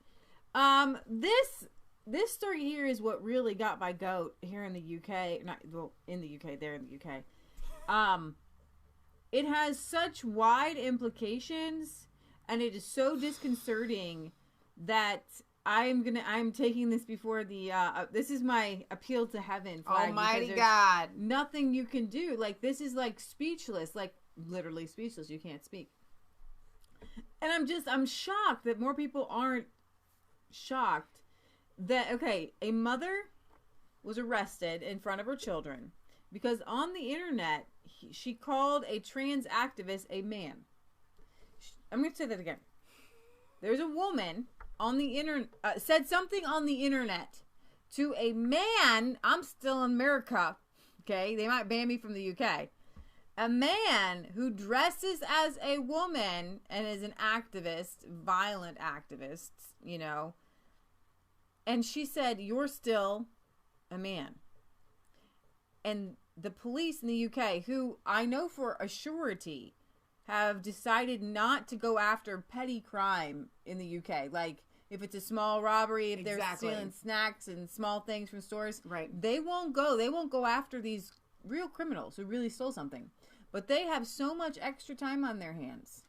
This story here is what really got my goat here in the UK. In the UK, there in the UK. It has such wide implications, and it is so disconcerting that I'm taking this before the this is my appeal to heaven flag. Almighty God. Nothing you can do. Like, this is like speechless, like literally speechless. You can't speak. And I'm shocked that more people aren't shocked that, okay, a mother was arrested in front of her children because on the internet, she called a trans activist a man. I'm going to say that again. There's a woman on the internet, said something on the internet to a man. I'm still in America. Okay. They might ban me from the UK. A man who dresses as a woman and is an activist, violent activist, you know. And she said, "You're still a man." And the police in the UK, who I know for a surety, have decided not to go after petty crime in the UK. Like, if it's a small robbery, if they're stealing snacks and small things from stores, right? They won't go after these real criminals who really stole something. But they have so much extra time on their hands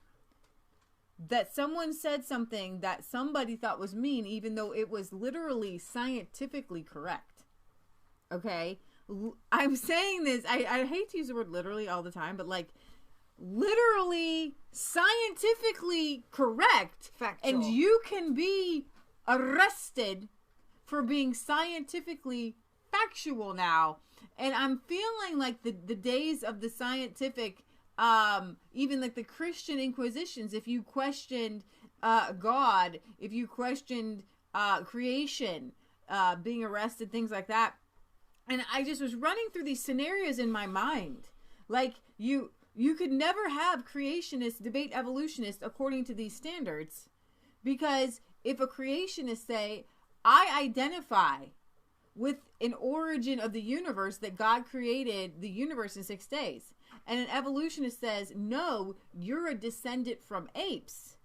that someone said something that somebody thought was mean, even though it was literally scientifically correct. Okay? I'm saying this, I hate to use the word literally all the time, but like, literally scientifically correct. Factual. And you can be arrested for being scientifically factual now. And I'm feeling like the days of the scientific, even like the Christian inquisitions, if you questioned God, if you questioned creation, being arrested, things like that. And I just was running through these scenarios in my mind. Like, you could never have creationists debate evolutionists according to these standards. Because if a creationist say, I identify with an origin of the universe, that God created the universe in 6 days, and an evolutionist says, no, you're a descendant from apes,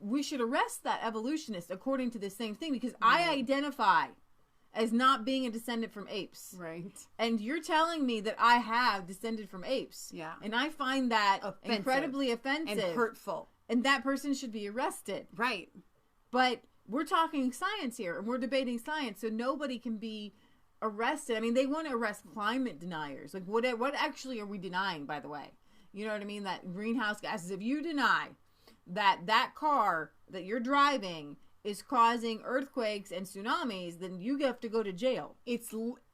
we should arrest that evolutionist according to the same thing, because I identify as not being a descendant from apes. Right. And you're telling me that I have descended from apes. Yeah. And I find that incredibly offensive. And hurtful. And that person should be arrested. Right. But we're talking science here, and we're debating science, so nobody can be arrested. I mean, they want to arrest climate deniers. Like, what actually are we denying, by the way? You know what I mean? That greenhouse gases. If you deny that car that you're driving is causing earthquakes and tsunamis, then you have to go to jail. And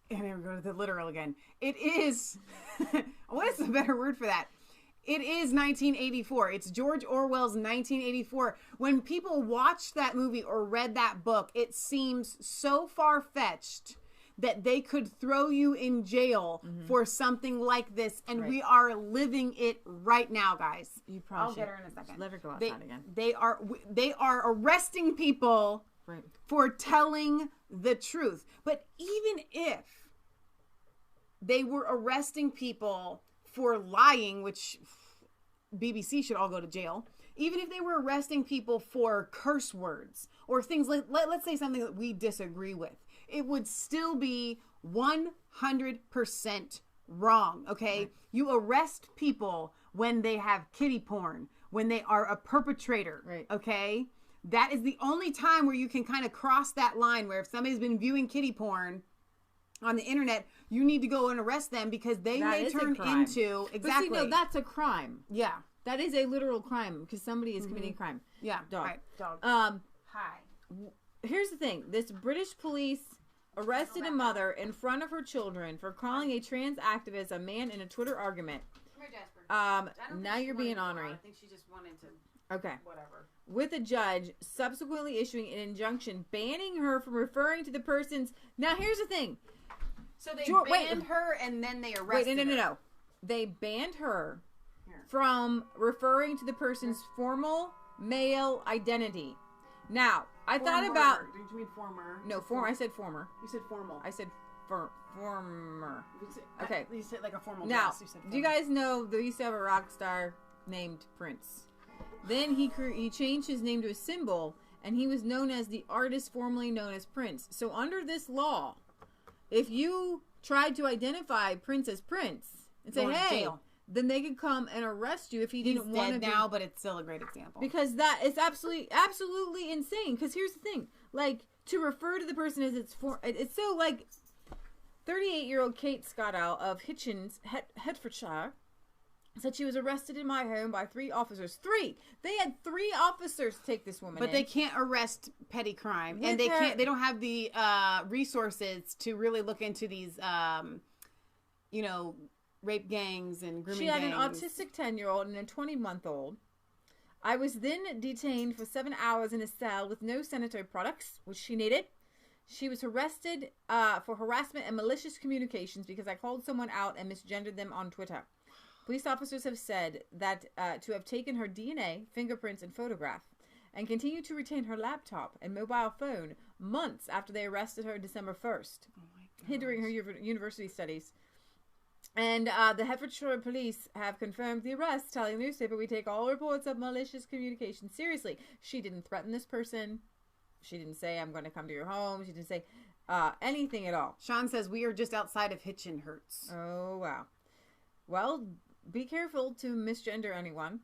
here we go to the literal again. It is, what is the better word for that? It is 1984. It's George Orwell's 1984. When people watched that movie or read that book, it seems so far-fetched that they could throw you in jail for something like this, and we are living it right now, guys. You probably I'll get her in a second. Let her go outside again. They are arresting people for telling the truth. But even if they were arresting people for lying, which BBC should all go to jail, even if they were arresting people for curse words or things like, let's say something that we disagree with, it would still be 100% wrong, okay? Right. You arrest people when they have kiddie porn, when they are a perpetrator, okay? That is the only time where you can kind of cross that line, where if somebody's been viewing kiddie porn on the internet, you need to go and arrest them, because they may turn into But see, no, that's a crime. Yeah, that is a literal crime, because somebody is committing a crime. Yeah, dog. Right. Dog. Hi. Here's the thing: this British police arrested a mother in front of her children for calling a trans activist a man in a Twitter argument. Come here, Jasper. Now you're being ornery. I think she just wanted to. Okay. Whatever. With a judge subsequently issuing an injunction banning her from referring to the person's. Now here's the thing. So they banned her and then they arrested her. No. they banned her from referring to the person's formal male identity. Now, I thought about... Did you mean former? No, former. I said former. You said formal. I said former. Okay. You said like a formal now, dress. You said do you guys know they used to have a rock star named Prince? Then he changed his name to a symbol, and he was known as the artist formerly known as Prince. So under this law, if you tried to identify Prince as Prince and say, hey, then they could come and arrest you if he didn't want to be now, but it's still a great example. Because that is absolutely insane. Because here's the thing. Like, to refer to the person as it's so, like, 38-year-old Kate Scottow of Hitchins, Hertfordshire, said she was arrested in my home by 3 officers. 3! They had 3 officers take this woman But they can't arrest petty crime. And they don't have the resources to really look into these, rape gangs and grooming gangs. She had an autistic 10-year-old and a 20-month-old. I was then detained for 7 hours in a cell with no sanitary products, which she needed. She was arrested for harassment and malicious communications because I called someone out and misgendered them on Twitter. Police officers have said that to have taken her DNA, fingerprints, and photograph, and continue to retain her laptop and mobile phone months after they arrested her December 1st, hindering her university studies. And the Hertfordshire police have confirmed the arrest, telling the newspaper, we take all reports of malicious communication seriously. She didn't threaten this person. She didn't say, I'm going to come to your home. She didn't say anything at all. Sean says, we are just outside of Hitchinhurst. Oh, wow. Well, be careful to misgender anyone.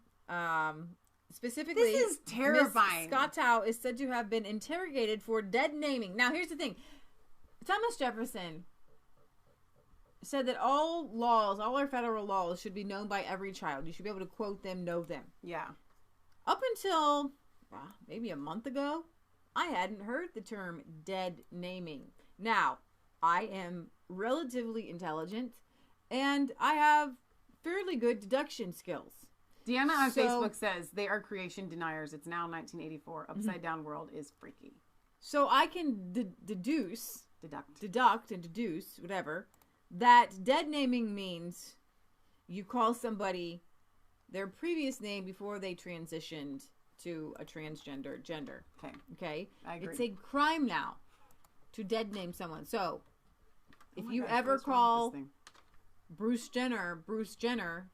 Specifically, this is terrifying. Ms. Scottow is said to have been interrogated for dead naming. Now, here's the thing. Thomas Jefferson said that all our federal laws should be known by every child. You should be able to quote them, know them. Yeah. Up until maybe a month ago, I hadn't heard the term dead naming. Now, I am relatively intelligent, and I have fairly good deduction skills. Deanna on Facebook says they are creation deniers. It's now 1984. Upside down world is freaky. So I can deduct and deduce, whatever, that dead naming means you call somebody their previous name before they transitioned to a transgender gender. Okay? I agree. It's a crime now to dead name someone. So, if you ever call Bruce Jenner,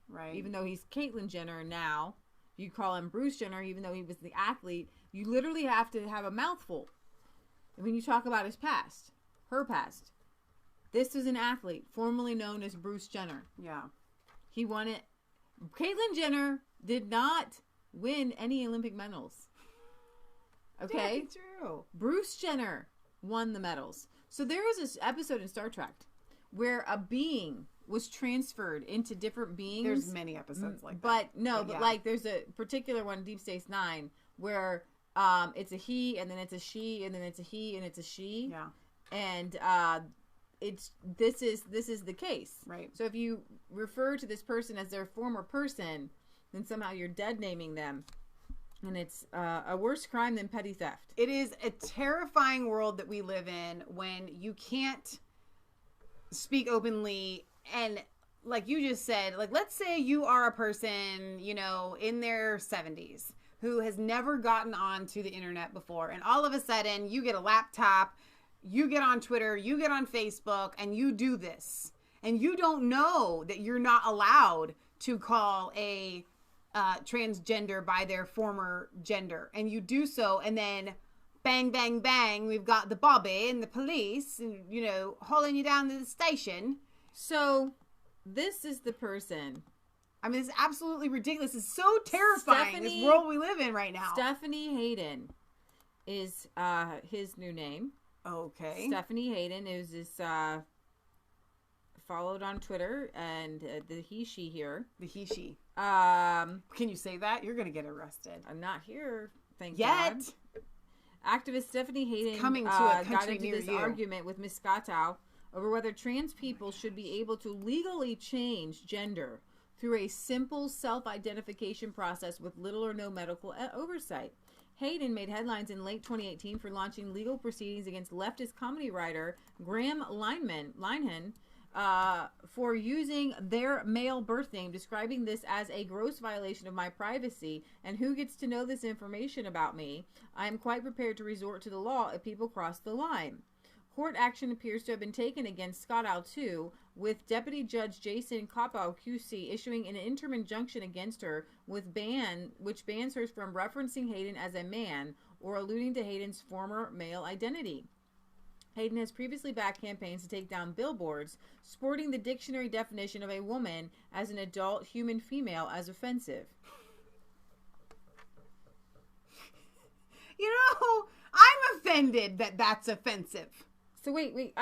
right, even though he's Caitlyn Jenner now, you call him Bruce Jenner even though he was the athlete, you literally have to have a mouthful when you talk about his past, her past. This is an athlete formerly known as Bruce Jenner. Yeah. He won it. Caitlyn Jenner did not win any Olympic medals. Okay? Yeah, true. Bruce Jenner won the medals. So there was this episode in Star Trek where a being was transferred into different beings. There's many episodes like that. But yeah. Like there's a particular one, Deep Space Nine, where it's a he and then it's a she and then it's a he and it's a she. Yeah. And this is the case. Right. So if you refer to this person as their former person, then somehow you're dead naming them. And it's a worse crime than petty theft. It is a terrifying world that we live in when you can't speak openly. And like you just said, like, let's say you are a person, in their 70s who has never gotten onto the internet before. And all of a sudden you get a laptop, you get on Twitter, you get on Facebook, and you do this. And you don't know that you're not allowed to call a transgender by their former gender. And you do so, and then bang, bang, bang, we've got the Bobby and the police, and, hauling you down to the station. So, this is the person. I mean, it's absolutely ridiculous. It's so terrifying, this world we live in right now. Stephanie Hayden is his new name. Okay. Stephanie Hayden is this followed on Twitter, and the he, she here. The he, she. Can you say that? You're going to get arrested. I'm not here, thank God. Activist Stephanie Hayden coming to a country got into near this you. argument with Ms. Scottow over whether trans people should be able to legally change gender through a simple self-identification process with little or no medical oversight. Hayden made headlines in late 2018 for launching legal proceedings against leftist comedy writer Graham Linehan for using their male birth name, describing this as a gross violation of my privacy. And who gets to know this information about me? I am quite prepared to resort to the law if people cross the line. Court action appears to have been taken against Skodow too, with Deputy Judge Jason Kopow QC issuing an interim injunction against her which bans her from referencing Hayden as a man or alluding to Hayden's former male identity. Hayden has previously backed campaigns to take down billboards sporting the dictionary definition of a woman as an adult human female as offensive. You know, I'm offended that that's offensive. So wait,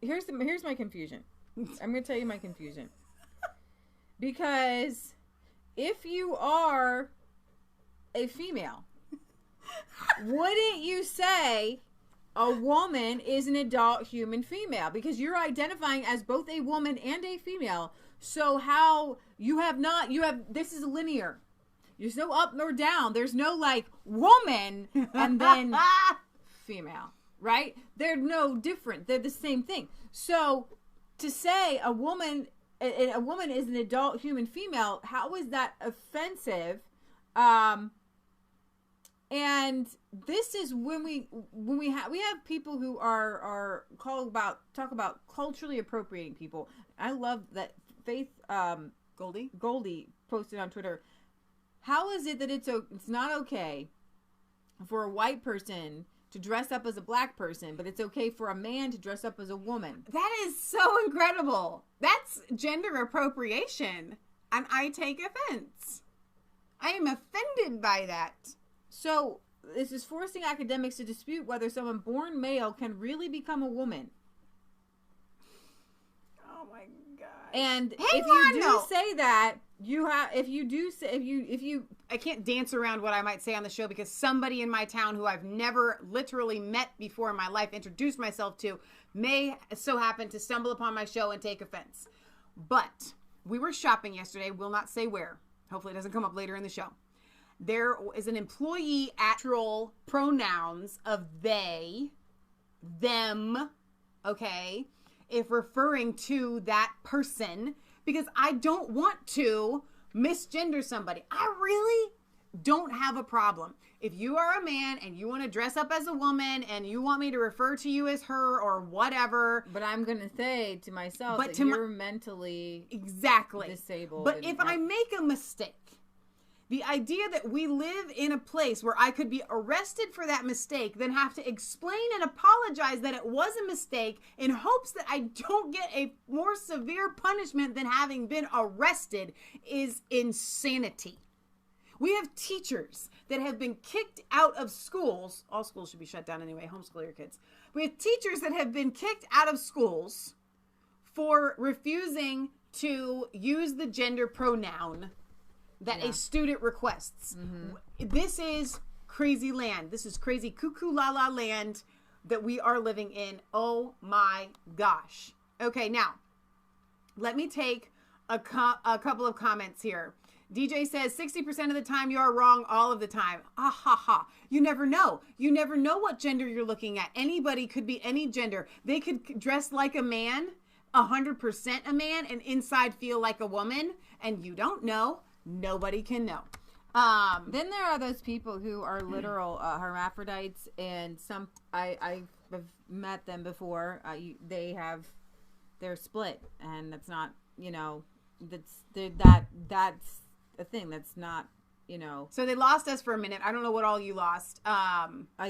here's my confusion. I'm going to tell you my confusion. Because if you are a female, wouldn't you say a woman is an adult human female? Because you're identifying as both a woman and a female. So how this is linear. There's no up nor down. There's no like woman and then female. Right? They're no different. They're the same thing. So to say a woman is an adult human female, how is that offensive? And this is when we have people who are talk about culturally appropriating people. I love that Faith Goldie posted on Twitter. How is it that it's not okay for a white person to dress up as a black person, but it's okay for a man to dress up as a woman? That is so incredible. That's gender appropriation, and I take offense. I am offended by that. So this is forcing academics to dispute whether someone born male can really become a woman. Oh my God. And if you do say that, I can't dance around what I might say on the show because somebody in my town who I've never literally met before in my life, introduced myself to, may so happen to stumble upon my show and take offense. But we were shopping yesterday, will not say where. Hopefully it doesn't come up later in the show. There is an employee actual pronouns of they, them, okay, if referring to that person, because I don't want to misgender somebody. I really don't have a problem. If you are a man and you want to dress up as a woman and you want me to refer to you as her or whatever. But I'm going to say to myself that you're mentally disabled. But if I make a mistake, the idea that we live in a place where I could be arrested for that mistake, then have to explain and apologize that it was a mistake in hopes that I don't get a more severe punishment than having been arrested is insanity. We have teachers that have been kicked out of schools. All schools should be shut down anyway. Homeschool your kids. We have teachers that have been kicked out of schools for refusing to use the gender pronoun that a student requests. Mm-hmm. This is crazy land. This is crazy cuckoo la la land that we are living in. Oh my gosh. Okay, now let me take a couple of comments here. DJ says 60% of the time you are wrong all of the time. Ah ha ha. You never know. You never know what gender you're looking at. Anybody could be any gender. They could dress like a man, 100% a man, and inside feel like a woman, and you don't know. Nobody can know. Then there are those people who are literal hermaphrodites, and some I've met them before. They're split, and that's not, that's a thing. That's not, So they lost us for a minute. I don't know what all you lost.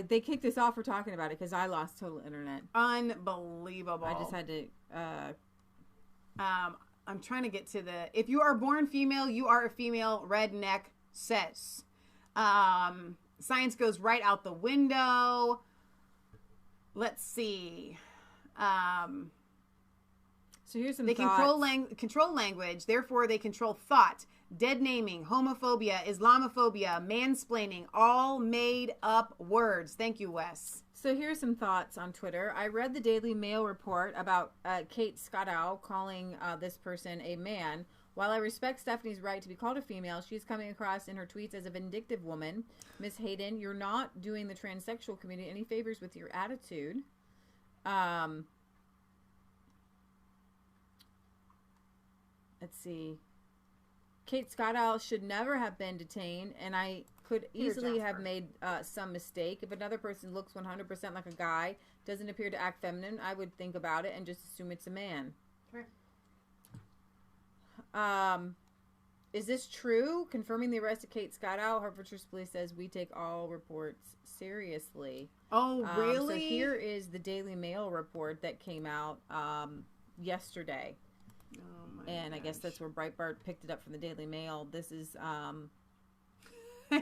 They kicked us off for talking about it because I lost total internet. Unbelievable. I just had to. I'm trying to get to if you are born female, you are a female, redneck says. Science goes right out the window. Let's see. So here's some They thoughts. control language, therefore they control thought. Dead naming, homophobia, Islamophobia, mansplaining, all made up words. Thank you, Wes. So here's some thoughts on Twitter. I read the Daily Mail report about Kate Skodow calling this person a man. While I respect Stephanie's right to be called a female, she's coming across in her tweets as a vindictive woman. Miss Hayden, you're not doing the transsexual community any favors with your attitude. let's see. Kate Scott should never have been detained, and I could easily have made some mistake. If another person looks 100% like a guy, doesn't appear to act feminine, I would think about it and just assume it's a man. Sure. Is this true? Confirming the arrest of Kate Scott Hertfordshire Police says we take all reports seriously. Oh, really? So here is the Daily Mail report that came out yesterday. Oh my and gosh. I guess that's where Breitbart picked it up from the Daily Mail. This is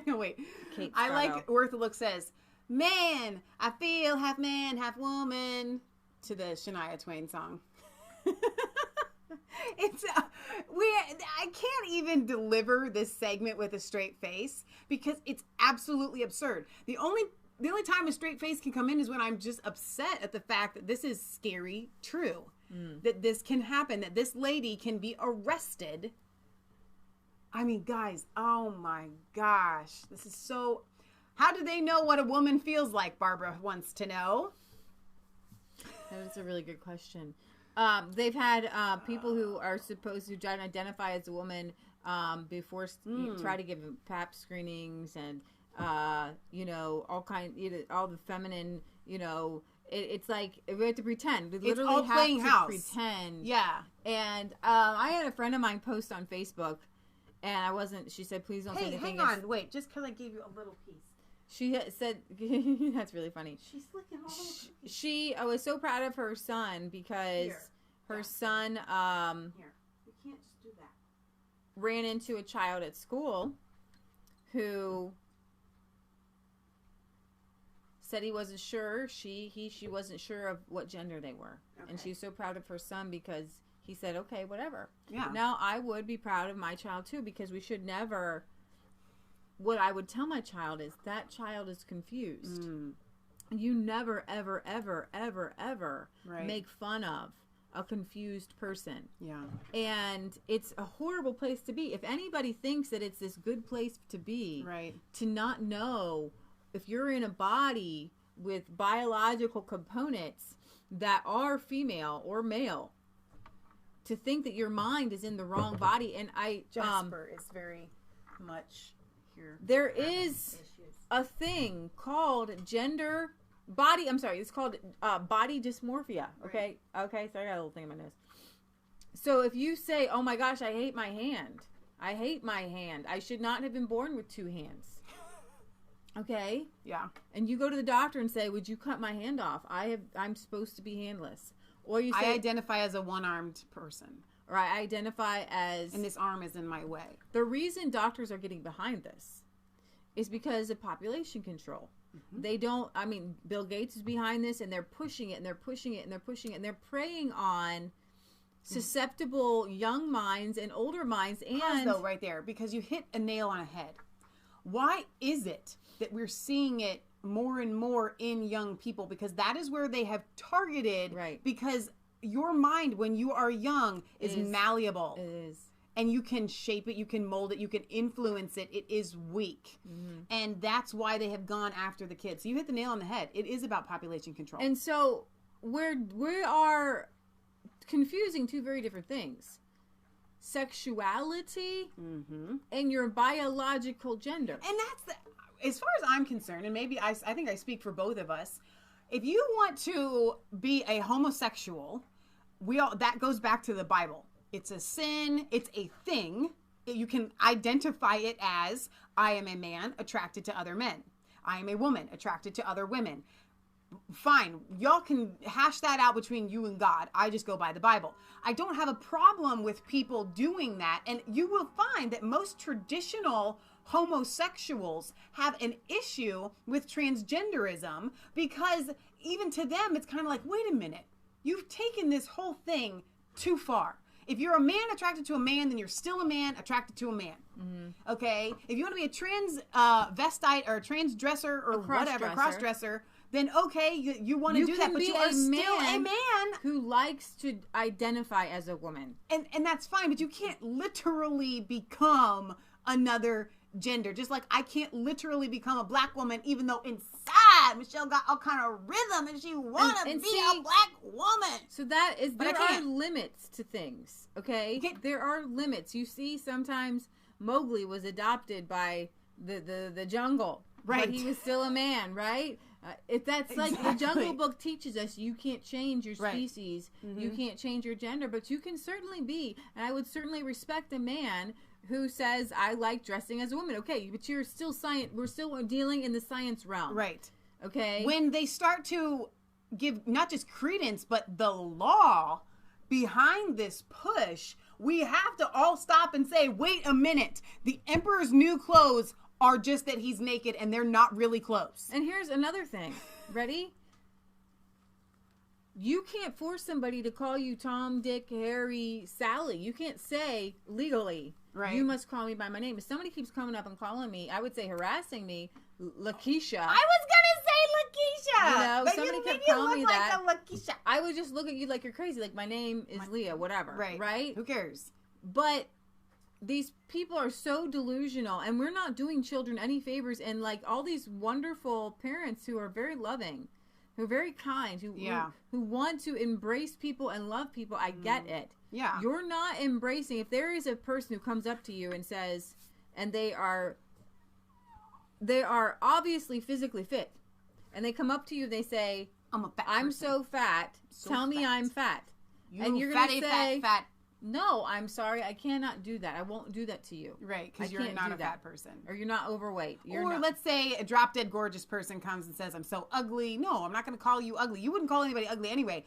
wait. Kate I Scott like Worth the Look says, "Man, I feel half man, half woman," to the Shania Twain song. It's I can't even deliver this segment with a straight face because it's absolutely absurd. The only time a straight face can come in is when I'm just upset at the fact that this is scary true. That this can happen, that this lady can be arrested. I mean, guys, oh my gosh. This is so... How do they know what a woman feels like, Barbara wants to know? That is a really good question. They've had people who are supposed to try to identify as a woman before try to give pap screenings and all the feminine, it's like we have to pretend. We literally all have playing to house. pretend. Yeah. And I had a friend of mine post on Facebook, and I wasn't. She said, "Please don't say anything." Hang on, wait. Just because I gave you a little piece. She said, "That's really funny." She's licking all over. She was so proud of her son because her son Here, you can't just do that. ran into a child at school who said he wasn't sure. She wasn't sure of what gender they were, and she was so proud of her son because he said, "Okay, whatever." Yeah. Now I would be proud of my child too because we should never. What I would tell my child is that child is confused. You never, ever, ever, ever, ever make fun of a confused person. Yeah. And it's a horrible place to be. If anybody thinks that it's this good place to be, to not know if you're in a body with biological components that are female or male, to think that your mind is in the wrong body. And Jasper is very much here. There is a thing called it's called body dysmorphia. Okay. Okay. So I got a little thing in my nose. So if you say, "Oh my gosh, I hate my hand. I hate my hand. I should not have been born with two hands." Okay. Yeah. And you go to the doctor and say, "Would you cut my hand off? I'm supposed to be handless." Or you say, "I identify as a one-armed person." Or I identify as... And this arm is in my way. The reason doctors are getting behind this is because of population control. They don't... I mean, Bill Gates is behind this, and they're pushing it, and they're pushing it, and they're pushing it, and they're preying on susceptible young minds and older minds. And Pause, though, right there, because you hit a nail on a head. Why is it that we're seeing it more and more in young people? Because that is where they have targeted. Right. Because your mind, when you are young, is malleable. It is. And you can shape it, you can mold it, you can influence it. It is weak. And that's why they have gone after the kids. So you hit the nail on the head. It is about population control. And so we are confusing two very different things. Sexuality and your biological gender. And that's as far as I'm concerned, and maybe I think I speak for both of us, if you want to be a homosexual, that goes back to the Bible. It's a sin. It's a thing. You can identify it as, I am a man attracted to other men. I am a woman attracted to other women. Fine. Y'all can hash that out between you and God. I just go by the Bible. I don't have a problem with people doing that. And you will find that most traditional homosexuals have an issue with transgenderism because even to them, it's kind of like, wait a minute. You've taken this whole thing too far. If you're a man attracted to a man, then you're still a man attracted to a man. Okay? If you want to be a transvestite or a transdresser or whatever, cross-dresser, then okay, you want to do that, but you are still a man who likes to identify as a woman. And that's fine, but you can't literally become another gender. Just like I can't literally become a black woman, even though inside God, Michelle got all kind of rhythm and she want to be a black woman. So that is, But there are limits to things, okay? There are limits. You see, sometimes Mowgli was adopted by the jungle. Right. But he was still a man, right? If that's like the Jungle Book teaches us, you can't change your species, you can't change your gender, but you can certainly be, and I would certainly respect a man who says, I like dressing as a woman. Okay, but you're still we're still dealing in the science realm. Right. Okay? When they start to give not just credence, but the law behind this push, we have to all stop and say, wait a minute, the Emperor's new clothes are just that he's naked and they're not really clothes. And here's another thing. Ready? You can't force somebody to call you Tom, Dick, Harry, Sally. You can't say legally, you must call me by my name. If somebody keeps coming up and calling me, I would say harassing me, Lakeisha. I was going to say Lakeisha. You know, but somebody you kept look calling me like that. a Lakeisha. I would just look at you like you're crazy. Like, my name is Leah, whatever. Right? Who cares? But these people are so delusional, and we're not doing children any favors. And like all these wonderful parents who are very loving, who are very kind, who want to embrace people and love people, I get it. Yeah. You're not embracing. If there is a person who comes up to you and says, and they are obviously physically fit, and they come up to you and they say, I'm so fat, tell me I'm fat. And you're going to say, fat. No, I'm sorry, I cannot do that. I won't do that to you. Right, because you're not a fat person. Or you're not overweight. Let's say a drop-dead gorgeous person comes and says, I'm so ugly. No, I'm not going to call you ugly. You wouldn't call anybody ugly anyway.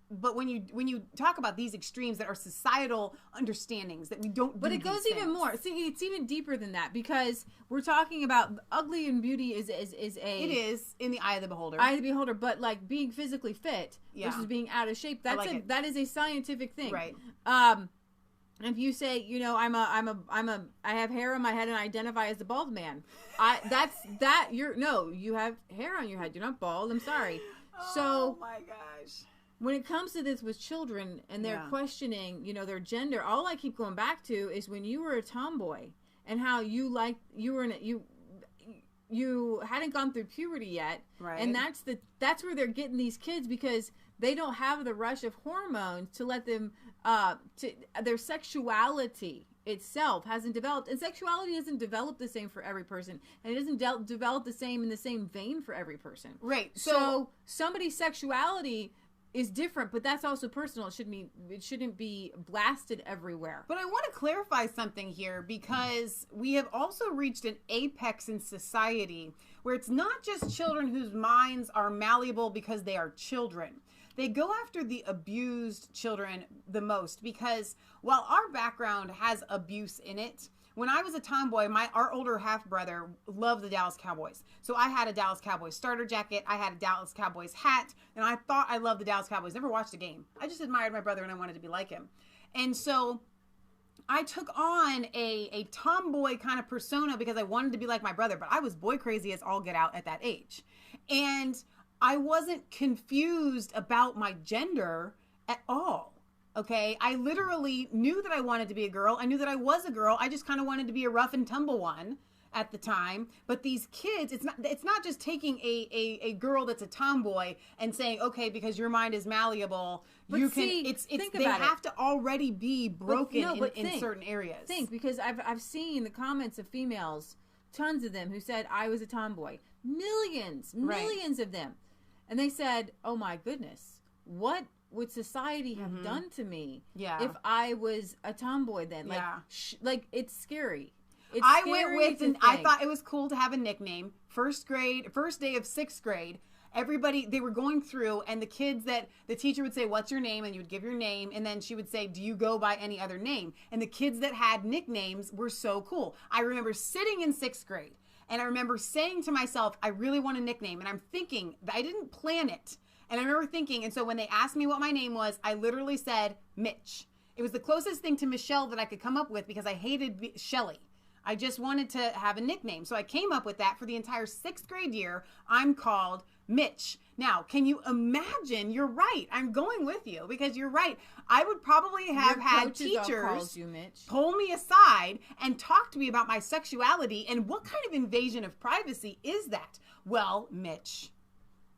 But when you talk about these extremes that are societal understandings that we don't But it goes even more. See, it's even deeper than that, because we're talking about ugly and beauty is a... It is in the eye of the beholder. Eye of the beholder, but like being physically fit versus being out of shape, that is a scientific thing. Right. If you say, you know, I have hair on my head and I identify as a bald man, you have hair on your head. You're not bald. I'm sorry. Oh my gosh. When it comes to this with children and they're questioning, you know, their gender, all I keep going back to is when you were a tomboy and how you hadn't gone through puberty yet. Right. And that's where they're getting these kids, because they don't have the rush of hormones to let them their sexuality itself hasn't developed, and sexuality doesn't develop the same for every person, and it doesn't develop the same in the same vein for every person. Right. So somebody's sexuality is different, but that's also personal. It shouldn't be blasted everywhere. But I want to clarify something here, because we have also reached an apex in society where it's not just children whose minds are malleable because they are children. They go after the abused children the most, because while our background has abuse in it, when I was a tomboy, our older half-brother loved the Dallas Cowboys. So I had a Dallas Cowboys starter jacket, I had a Dallas Cowboys hat, and I thought I loved the Dallas Cowboys. Never watched a game. I just admired my brother and I wanted to be like him. And so I took on a tomboy kind of persona because I wanted to be like my brother, but I was boy crazy as all get out at that age. And I wasn't confused about my gender at all. Okay, I literally knew that I wanted to be a girl. I knew that I was a girl. I just kind of wanted to be a rough and tumble one at the time. But these kids, it's not just taking a girl that's a tomboy and saying, okay, because your mind is malleable, but you see, can. They have to already be broken in certain areas. Think, because I've seen the comments of females, tons of them, who said I was a tomboy. Millions of them. And they said, oh my goodness, what would society have done to me if I was a tomboy then? Like, it's scary. I went with, and I thought it was cool to have a nickname. First day of sixth grade, they were going through, and the kids that the teacher would say, what's your name? And you would give your name, and then she would say, do you go by any other name? And the kids that had nicknames were so cool. I remember sitting in sixth grade, and I remember saying to myself, I really want a nickname. And I'm thinking, I didn't plan it. And I remember thinking, and so when they asked me what my name was, I literally said Mitch. It was the closest thing to Michelle that I could come up with, because I hated Shelly. I just wanted to have a nickname. So I came up with that. For the entire sixth grade year, I'm called Mitch. Now, can you imagine? You're right. I'm going with you, because you're right. I would probably have had teachers pull me aside and talk to me about my sexuality, and what kind of invasion of privacy is that? Well, Mitch,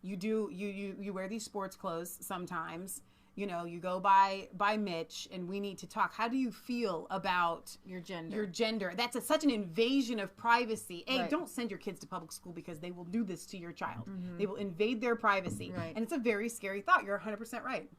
you wear these sports clothes sometimes. You know, you go by Mitch, and we need to talk. How do you feel about your gender? That's such an invasion of privacy. Don't send your kids to public school because they will do this to your child. They will invade their privacy. Right. And it's a very scary thought. You're 100% right.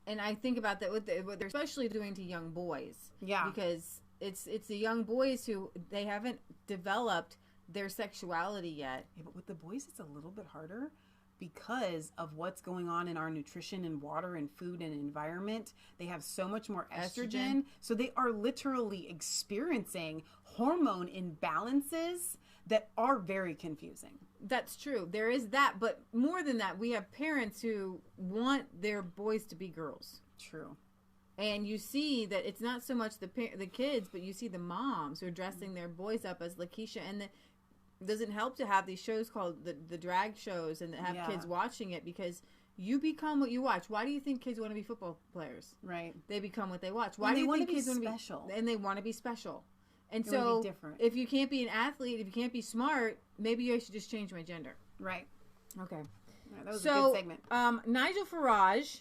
And I think about that what they're especially doing to young boys. Yeah. Because it's the young boys who they haven't developed their sexuality yet. Yeah, but with the boys, it's a little bit harder. Because of what's going on in our nutrition and water and food and environment, they have so much more estrogen. So they are literally experiencing hormone imbalances that are very confusing. That's true. There is that. But more than that, we have parents who want their boys to be girls. True. And you see that it's not so much the kids, but you see the moms who are dressing their boys up as Lakeisha. And doesn't help to have these shows called the drag shows and have kids watching it, because you become what you watch. Why do you think kids want to be football players? Right. They become what they watch. Why do you think kids want to be special? And they want to be special. And so if you can't be an athlete, if you can't be smart, maybe I should just change my gender. Right. Okay. Yeah, that was a good segment. Nigel Farage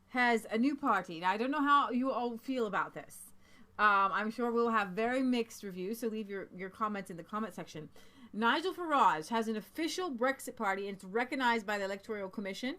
has a new party. Now, I don't know how you all feel about this. I'm sure we'll have very mixed reviews, so leave your comments in the comment section. Nigel Farage has an official Brexit party, and it's recognized by the Electoral Commission.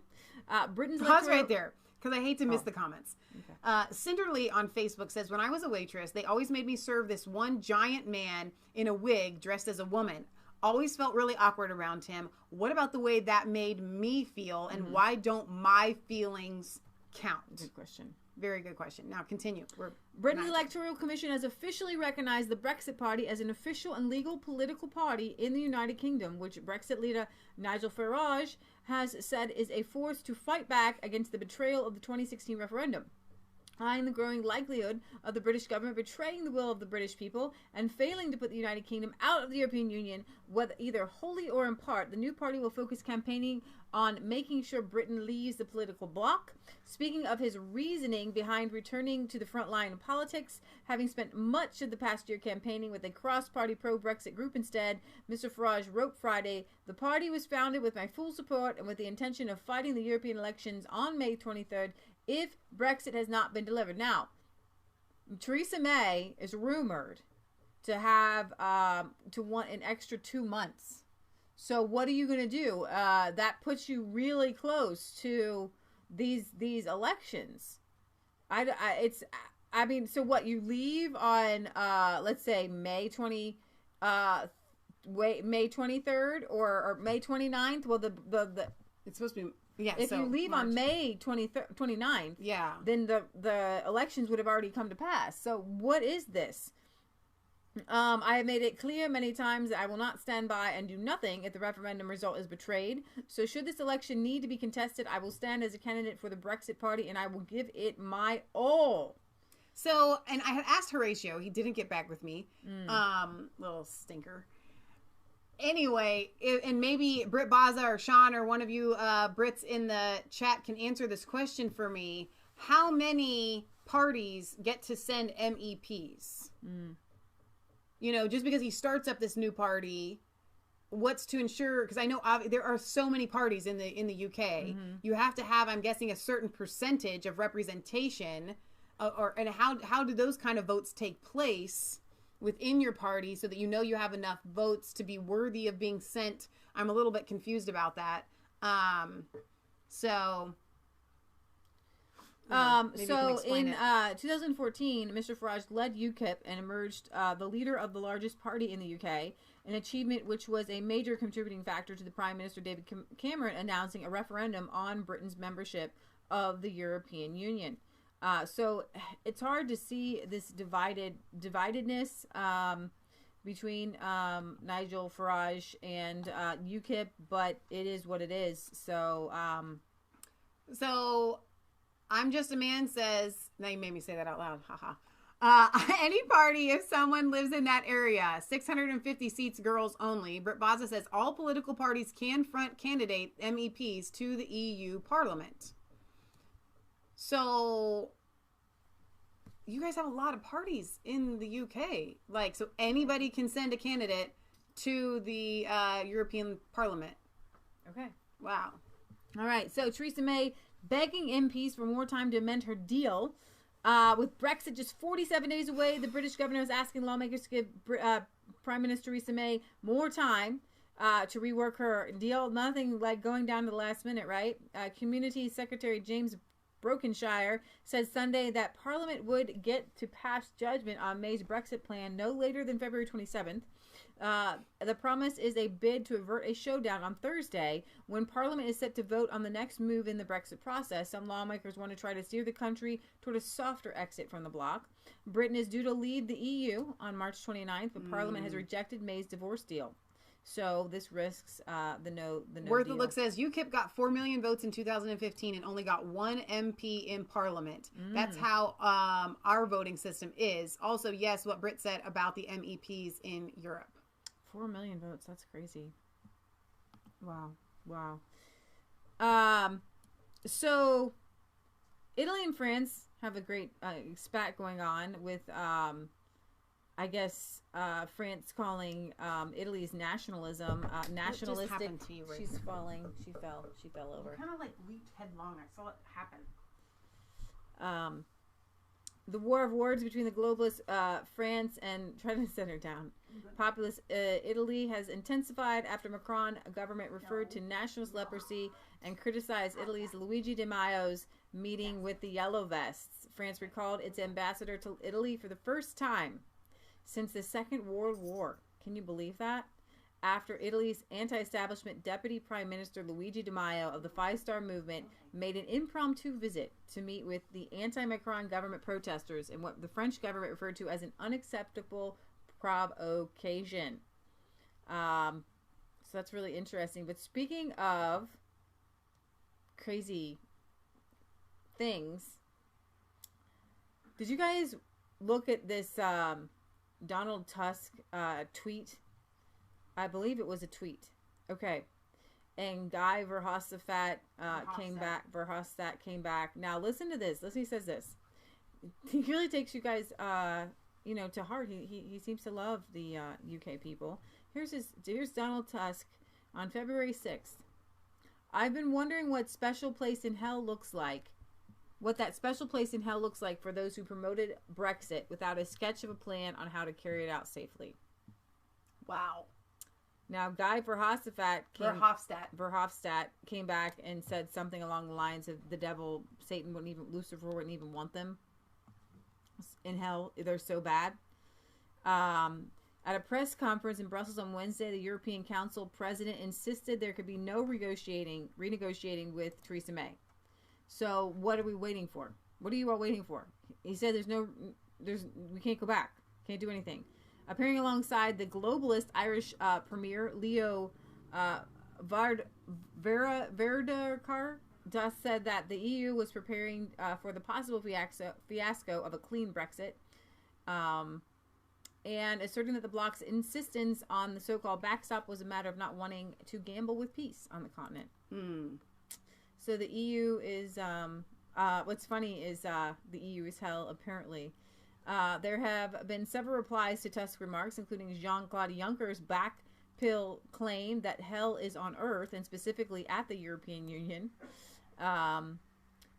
Britain's Pause right there, because I hate to miss the comments. Okay. Cinderly on Facebook says, when I was a waitress, they always made me serve this one giant man in a wig dressed as a woman. Always felt really awkward around him. What about the way that made me feel, and why don't my feelings count? Good question. Very good question. Now continue. Britain's Electoral Commission has officially recognized the Brexit Party as an official and legal political party in the United Kingdom, which Brexit leader Nigel Farage has said is a force to fight back against the betrayal of the 2016 referendum, eyeing the growing likelihood of the British government betraying the will of the British people and failing to put the United Kingdom out of the European Union, whether either wholly or in part. The new party will focus campaigning on making sure Britain leaves the political bloc. Speaking of his reasoning behind returning to the front line of politics, having spent much of the past year campaigning with a cross-party pro-Brexit group instead, Mr. Farage wrote Friday, "The party was founded with my full support and with the intention of fighting the European elections on May 23rd if Brexit has not been delivered." Now, Theresa May is rumored to have to want an extra 2 months. So what are you going to do? That puts you really close to these elections. So what, you leave on let's say May 23rd or May 29th? Well, the it's supposed to be if you leave March. On May 29th, then the elections would have already come to pass. So what is this? I have made it clear many times that I will not stand by and do nothing if the referendum result is betrayed. So should this election need to be contested, I will stand as a candidate for the Brexit Party and I will give it my all. So, and I had asked Horatio, he didn't get back with me. Little stinker. Anyway, and maybe Britt Baza or Sean or one of you Brits in the chat can answer this question for me. How many parties get to send MEPs? You know, just because he starts up this new party, what's to ensure? Because I know there are so many parties in the UK. You have to have, I'm guessing, a certain percentage of representation, and how do those kind of votes take place within your party so that you know you have enough votes to be worthy of being sent? I'm a little bit confused about that. So in 2014, Mr. Farage led UKIP and emerged the leader of the largest party in the UK, an achievement which was a major contributing factor to the Prime Minister David Cameron announcing a referendum on Britain's membership of the European Union. So it's hard to see this dividedness between Nigel Farage and UKIP, but it is what it is. So I'm Just a Man says, now you made me say that out loud, haha. Any party if someone lives in that area, 650 seats, girls only. Britt Baza says all political parties can front candidate MEPs to the EU Parliament. So you guys have a lot of parties in the UK. Like, so anybody can send a candidate to the European Parliament. Okay. Wow. All right, so Theresa May begging MPs for more time to amend her deal. With Brexit just 47 days away, the British governor is asking lawmakers to give Prime Minister Theresa May more time to rework her deal. Nothing like going down to the last minute, right? Community Secretary James Brokenshire said Sunday that Parliament would get to pass judgment on May's Brexit plan no later than February 27th. The promise is a bid to avert a showdown on Thursday when Parliament is set to vote on the next move in the Brexit process. Some lawmakers want to try to steer the country toward a softer exit from the bloc. Britain is due to lead the EU on March 29th, but Parliament has rejected May's divorce deal. So this risks the no Worth deal. a look says UKIP got 4 million votes in 2015 and only got 1 MP in Parliament. That's how our voting system is. Also, yes, what Britt said about the MEPs in Europe. 4 million votes. That's crazy. Wow. So Italy and France have a great spat going on with I guess France calling Italy's nationalism nationalistic. What just happened to you, She's falling. She fell over. Kind of like leaped headlong. I saw it happen. The war of words between the globalist France and trying to set her down. Populist Italy has intensified after Macron government referred to nationalist leprosy and criticized Italy's Luigi Di Maio's meeting with the Yellow Vests. France recalled its ambassador to Italy for the first time since the Second World War. Can you believe that? After Italy's anti-establishment Deputy Prime Minister Luigi Di Maio of the Five Star Movement made an impromptu visit to meet with the anti-Macron government protesters in what the French government referred to as an unacceptable provocation. So that's really interesting. But speaking of crazy things, did you guys look at this Donald Tusk tweet? I believe it was a tweet. Okay. And Guy Verhofstadt came back. Now listen to this. Listen, he says this. He really takes you guys, to heart. He seems to love the UK people. Here's Donald Tusk on February 6th. I've been wondering what special place in hell looks like. What that special place in hell looks like for those who promoted Brexit without a sketch of a plan on how to carry it out safely. Wow. Now, Guy Verhofstadt came back and said something along the lines of the devil, Satan Lucifer wouldn't even want them in hell. They're so bad. At a press conference in Brussels on Wednesday, the European Council president insisted there could be no renegotiating with Theresa May. So what are we waiting for? What are you all waiting for? He said we can't go back. Can't do anything. Appearing alongside the globalist Irish Premier Leo Varadkar, Tusk said that the EU was preparing for the possible fiasco of a clean Brexit, and asserting that the bloc's insistence on the so-called backstop was a matter of not wanting to gamble with peace on the continent. So the EU is, what's funny is the EU is hell, apparently. There have been several replies to Tusk's remarks, including Jean-Claude Juncker's backpill claim that hell is on earth, and specifically at the European Union.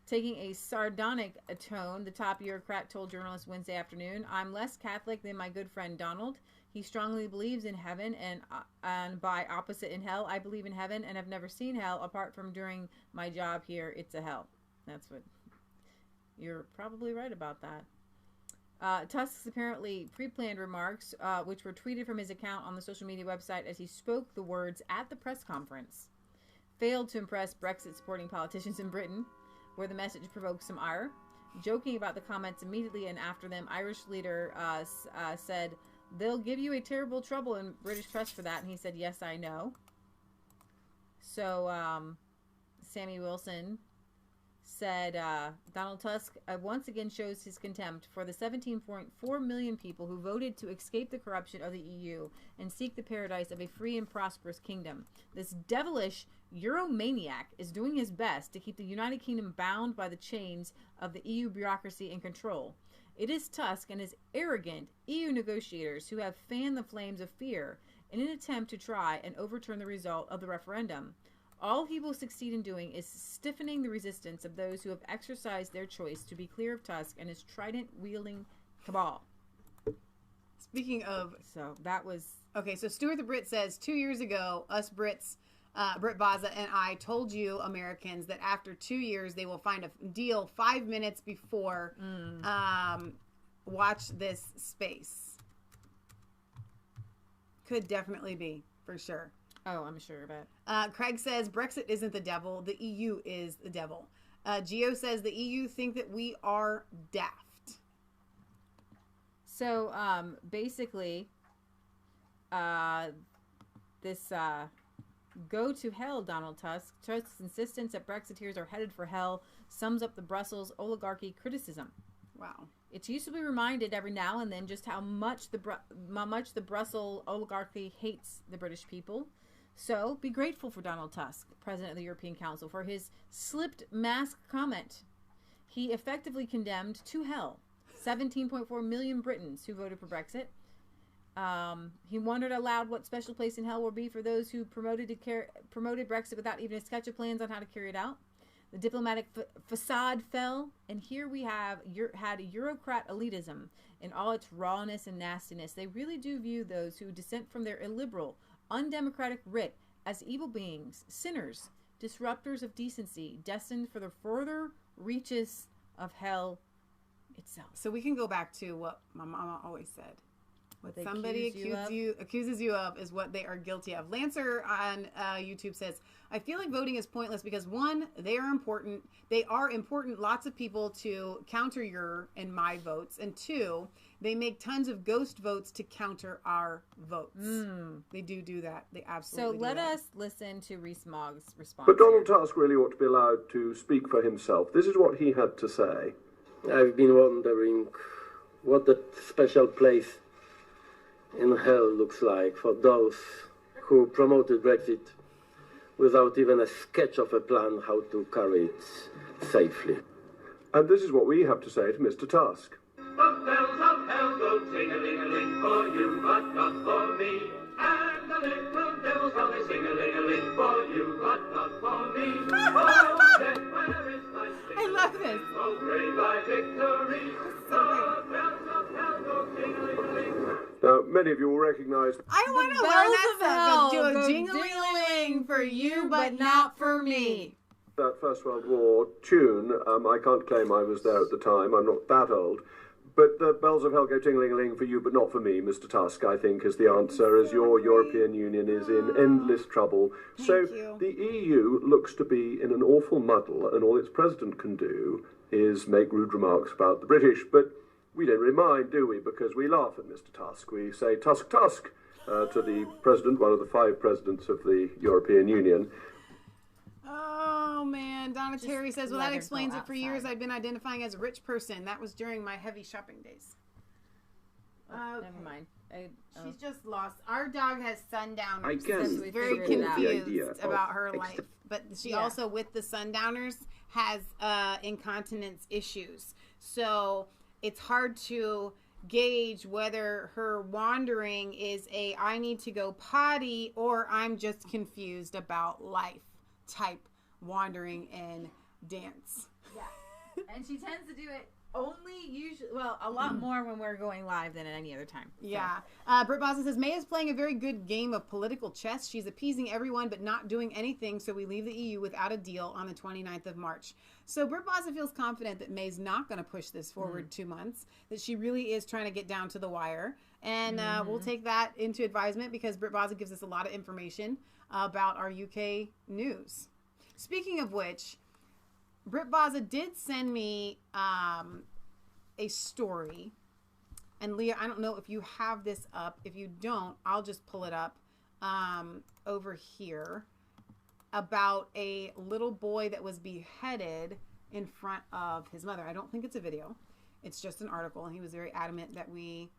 Taking a sardonic tone, the top bureaucrat told journalists Wednesday afternoon, "I'm less Catholic than my good friend Donald. He strongly believes in heaven, and by opposite in hell. I believe in heaven and have never seen hell apart from during my job here. It's a hell." That's what... You're probably right about that. Tusk's apparently pre-planned remarks, which were tweeted from his account on the social media website as he spoke the words at the press conference, failed to impress Brexit-supporting politicians in Britain, where the message provoked some ire. Joking about the comments immediately and after them, Irish leader said, "They'll give you a terrible trouble in British press for that," and he said, "Yes, I know." So Sammy Wilson said Donald Tusk once again shows his contempt for the 17.4 million people who voted to escape the corruption of the EU and seek the paradise of a free and prosperous kingdom. This devilish Euromaniac is doing his best to keep the United Kingdom bound by the chains of the EU bureaucracy and control. It is Tusk and his arrogant EU negotiators who have fanned the flames of fear in an attempt to try and overturn the result of the referendum. All he will succeed in doing is stiffening the resistance of those who have exercised their choice to be clear of Tusk and his trident-wielding cabal. Speaking of... So, that was... Okay, so Stuart the Brit says, 2 years ago, us Brits, Britt Baza and I told you, Americans, that after 2 years, they will find a deal 5 minutes before watch this space. Could definitely be, for sure. Oh, I'm sure of it. Craig says, Brexit isn't the devil. The EU is the devil. Gio says, the EU think that we are daft. So, basically, this go to hell, Donald Tusk. Tusk's insistence that Brexiteers are headed for hell sums up the Brussels oligarchy criticism. Wow. It's used to be reminded every now and then just how much the Brussels oligarchy hates the British people. So, be grateful for Donald Tusk, President of the European Council, for his slipped mask comment. He effectively condemned to hell 17.4 million Britons who voted for Brexit. He wondered aloud what special place in hell will be for those who promoted Brexit without even a sketch of plans on how to carry it out. The diplomatic facade fell, and here we had Eurocrat elitism in all its rawness and nastiness. They really do view those who dissent from their illiberal, undemocratic writ as evil beings, sinners, disruptors of decency, destined for the further reaches of hell itself. So we can go back to what my mama always said. What they Somebody accuses you of is what they are guilty of. Lancer on YouTube says, I feel like voting is pointless because, one, they are important. Lots of people to counter your and my votes. And two, they make tons of ghost votes to counter our votes. They do that. They absolutely do. So let us listen to Rees-Mogg's response. But Donald Tusk really ought to be allowed to speak for himself. This is what he had to say. I've been wondering what that special place in hell looks like for those who promoted Brexit without even a sketch of a plan how to carry it safely. And this is what we have to say to Mr. Tusk. The bells of hell go ting-a-ling-a-ling for you, but not for me. And the little devils only sing-a-ling-a-ling for you, but not for me. Oh, death, where is thy sting? I love this. Oh, brave thy victory. The bells of hell go ting-a-ling-a-ling. Now, many of you will recognize... I want to learn that song. Go jing-a-ling-a-ling for you, but not for me. That First World War tune, I can't claim I was there at the time. I'm not that old. But the bells of hell go ting-a-ling-a-ling for you, but not for me, Mr. Tusk, I think, is the answer, as your European Union is in endless trouble. So the EU looks to be in an awful muddle, and all its president can do is make rude remarks about the British. But we don't really mind, do we? Because we laugh at Mr. Tusk. We say, Tusk, Tusk, to the president, one of the 5 presidents of the European Union. Oh, man. Donna Terry says, well, that explains it. For years, I've been identifying as a rich person. That was during my heavy shopping days. Never mind. She's just lost. Our dog has sundowners. I guess She's very confused about her life. But she also, with the sundowners, has incontinence issues. So it's hard to gauge whether her wandering is I need to go potty or I'm just confused about life type wandering and dance. Yeah. And she tends to do it a lot more when we're going live than at any other time. Yeah. Britt Boston says, Maia's playing a very good game of political chess. She's appeasing everyone but not doing anything, so we leave the EU without a deal on the 29th of March. So Britt Boston feels confident that May's not going to push this forward 2 months, that she really is trying to get down to the wire. And we'll take that into advisement because Britt Boston gives us a lot of information about our UK news. Speaking of which, Britt Baza did send me a story. And Leah, I don't know if you have this up. If you don't, I'll just pull it up over here about a little boy that was beheaded in front of his mother. I don't think it's a video. It's just an article. And he was very adamant that we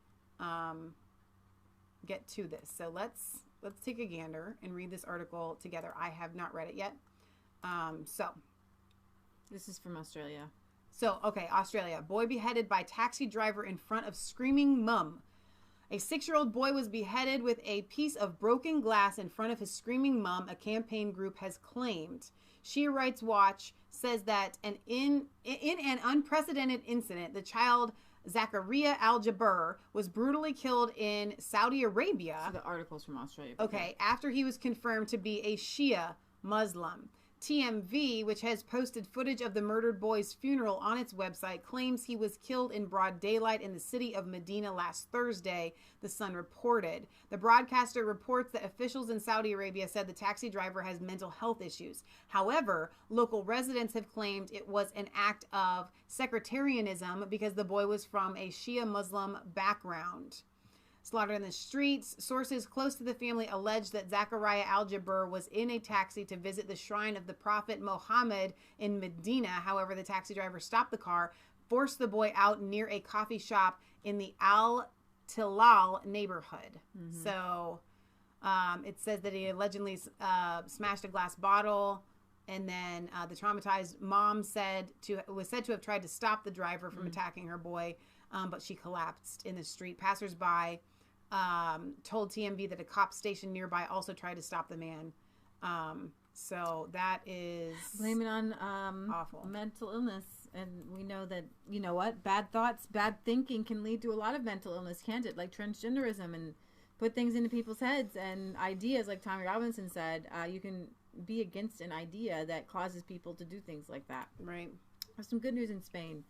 get to this. So let's take a gander and read this article together. I have not read it yet. So this is from Australia. So, okay, Australia. Boy beheaded by taxi driver in front of screaming mum. A 6-year-old boy was beheaded with a piece of broken glass in front of his screaming mom, a campaign group has claimed. Shia Rights Watch says that in an unprecedented incident, the child Zakaria Al-Jabir was brutally killed in Saudi Arabia. So the article's from Australia. Okay, after he was confirmed to be a Shia Muslim. TMV, which has posted footage of the murdered boy's funeral on its website, claims he was killed in broad daylight in the city of Medina last Thursday, the Sun reported. The broadcaster reports that officials in Saudi Arabia said the taxi driver has mental health issues. However, local residents have claimed it was an act of sectarianism because the boy was from a Shia Muslim background. Slaughtered in the streets. Sources close to the family allege that Zakaria Al-Jabir was in a taxi to visit the shrine of the Prophet Muhammad in Medina. However, the taxi driver stopped the car, forced the boy out near a coffee shop in the Al-Tilal neighborhood. Mm-hmm. So it says that he allegedly smashed a glass bottle, and then the traumatized mom was said to have tried to stop the driver from attacking her boy, but she collapsed in the street. Passersby told TMV that a cop station nearby also tried to stop the man. So that is... Blame it on awful mental illness. And we know that, you know what, bad thoughts, bad thinking can lead to a lot of mental illness, can't it? Like transgenderism, and put things into people's heads and ideas, like Tommy Robinson said. You can be against an idea that causes people to do things like that. Right. There's some good news in Spain.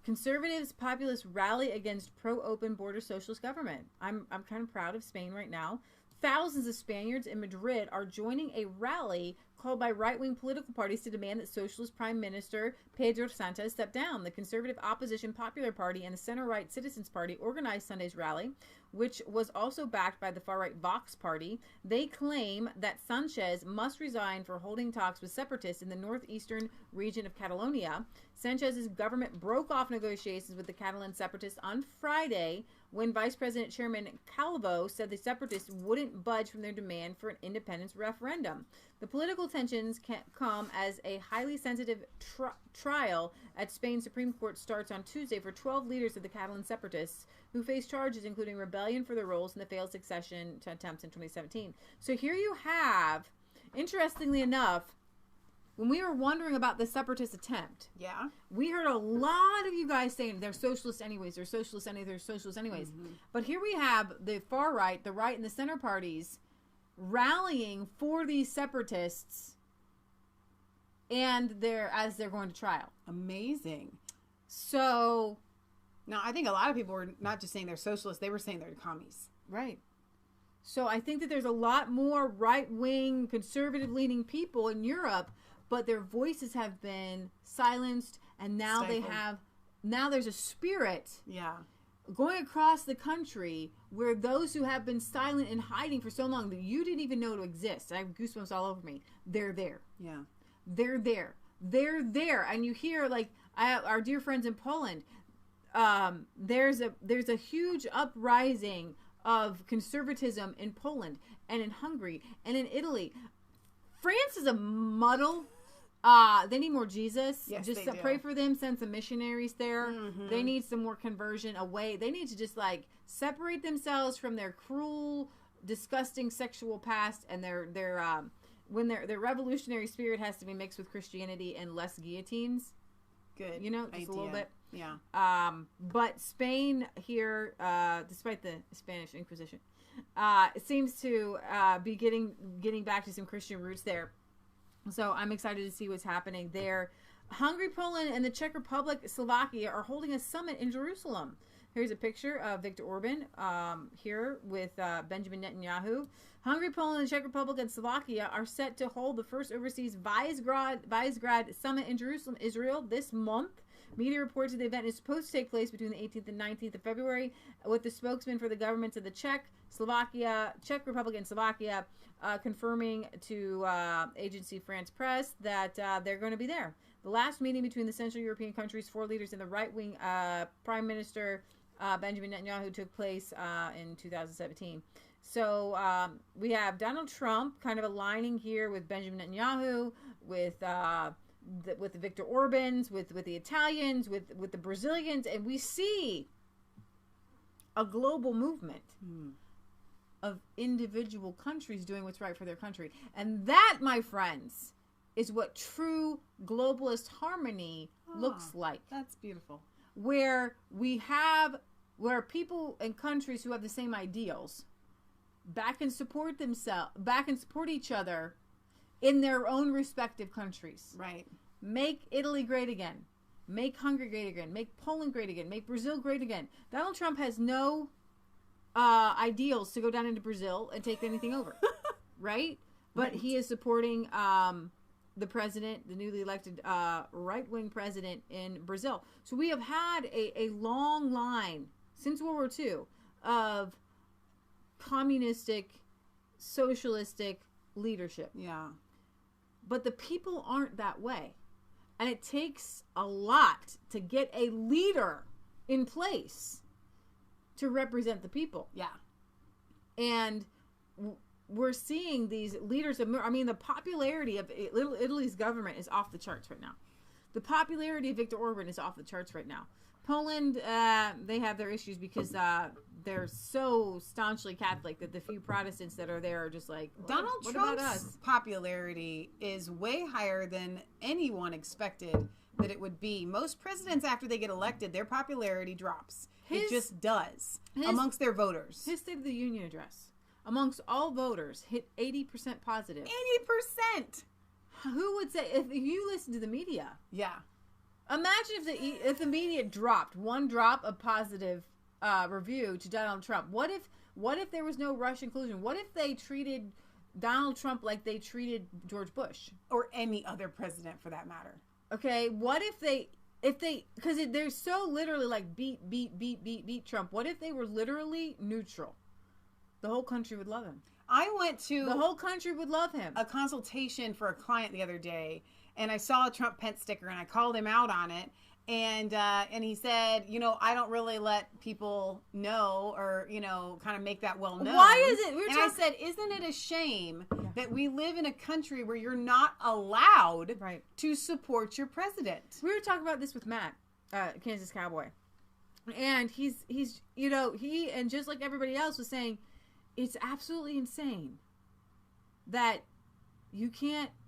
Conservatives populists rally against pro-open border socialist government. I'm kind of proud of Spain right now. Thousands of Spaniards in Madrid are joining a rally called by right-wing political parties to demand that Socialist Prime Minister Pedro Sánchez step down. The conservative opposition Popular Party and the center-right Citizens Party organized Sunday's rally, which was also backed by the far-right Vox Party. They claim that Sánchez must resign for holding talks with separatists in the northeastern region of Catalonia. Sánchez's government broke off negotiations with the Catalan separatists on Friday when Vice President Chairman Calvo said the separatists wouldn't budge from their demand for an independence referendum. The political tensions can come as a highly sensitive trial at Spain's Supreme Court starts on Tuesday for 12 leaders of the Catalan separatists who face charges including rebellion for their roles in the failed succession attempts in 2017. So here you have, interestingly enough, when we were wondering about the separatist attempt, we heard a lot of you guys saying they're socialists anyways, they're socialists anyways, they're socialists anyways. But here we have the far right, the right, and the center parties rallying for these separatists, and as they're going to trial. Amazing. So now I think a lot of people were not just saying they're socialists; they were saying they're commies. Right. So I think that there's a lot more right-wing, conservative-leaning people in Europe, but their voices have been silenced, and now now there's a spirit going across the country where those who have been silent and hiding for so long that you didn't even know to exist, I have goosebumps all over me, they're there. Yeah. They're there. They're there. And you hear, like, our dear friends in Poland, there's a huge uprising of conservatism in Poland and in Hungary and in Italy. France is a muddle. They need more Jesus. Yes, just they do. pray for them. Send some missionaries there. They need some more conversion away. They need to just like separate themselves from their cruel, disgusting sexual past, and their revolutionary spirit has to be mixed with Christianity and less guillotines. Good. You know, just a little bit. Yeah. But Spain here, despite the Spanish Inquisition, it seems to be getting back to some Christian roots there. So I'm excited to see what's happening there. Hungary, Poland, and the Czech Republic, Slovakia are holding a summit in Jerusalem. Here's a picture of Viktor Orban here with Benjamin Netanyahu. Hungary, Poland, the Czech Republic, and Slovakia are set to hold the first overseas Visegrad summit in Jerusalem, Israel, this month. Media reports that the event is supposed to take place between the 18th and 19th of February, with the spokesman for the governments of the Czech Republic, and Slovakia confirming to agency France Press that they're going to be there. The last meeting between the Central European countries' four leaders and the right-wing Prime Minister Benjamin Netanyahu took place in 2017. So we have Donald Trump kind of aligning here with Benjamin Netanyahu, with the Viktor Orbans, with the Italians, with the Brazilians, and we see a global movement of individual countries doing what's right for their country. And that, my friends, is what true globalist harmony looks like. That's beautiful. Where people and countries who have the same ideals back and support each other in their own respective countries. Right. Make Italy great again. Make Hungary great again. Make Poland great again. Make Brazil great again. Donald Trump has no ideals to go down into Brazil and take anything over. Right? But he is supporting the president, the newly elected right-wing president in Brazil. So we have had a long line since World War II of communistic, socialistic leadership. Yeah. But the people aren't that way. And it takes a lot to get a leader in place to represent the people. Yeah. And we're seeing these leaders. I mean, the popularity of Italy's government is off the charts right now. The popularity of Viktor Orban is off the charts right now. Poland, they have their issues because they're so staunchly Catholic that the few Protestants that are there are just like, Donald what about Trump's us? popularity is way higher than anyone expected that it would be. Most presidents, after they get elected, their popularity drops. It just does amongst their voters. His State of the Union address, amongst all voters, hit 80% positive. 80%. Who would say, if you listen to the media? Yeah. Imagine if the media dropped one drop of positive review to Donald Trump. What if there was no Russian collusion? What if they treated Donald Trump like they treated George Bush or any other president for that matter? Okay, what if they because they're so literally like beat Trump. What if they were literally neutral? The whole country would love him. I went to the whole country would love him. A consultation for a client the other day, and I saw a Trump Pence sticker, and I called him out on it. And he said, I don't really let people know or, kind of make that well known. Why is it? I said, isn't it a shame that we live in a country where you're not allowed to support your president? We were talking about this with Matt, Kansas Cowboy. And he and just like everybody else was saying, it's absolutely insane that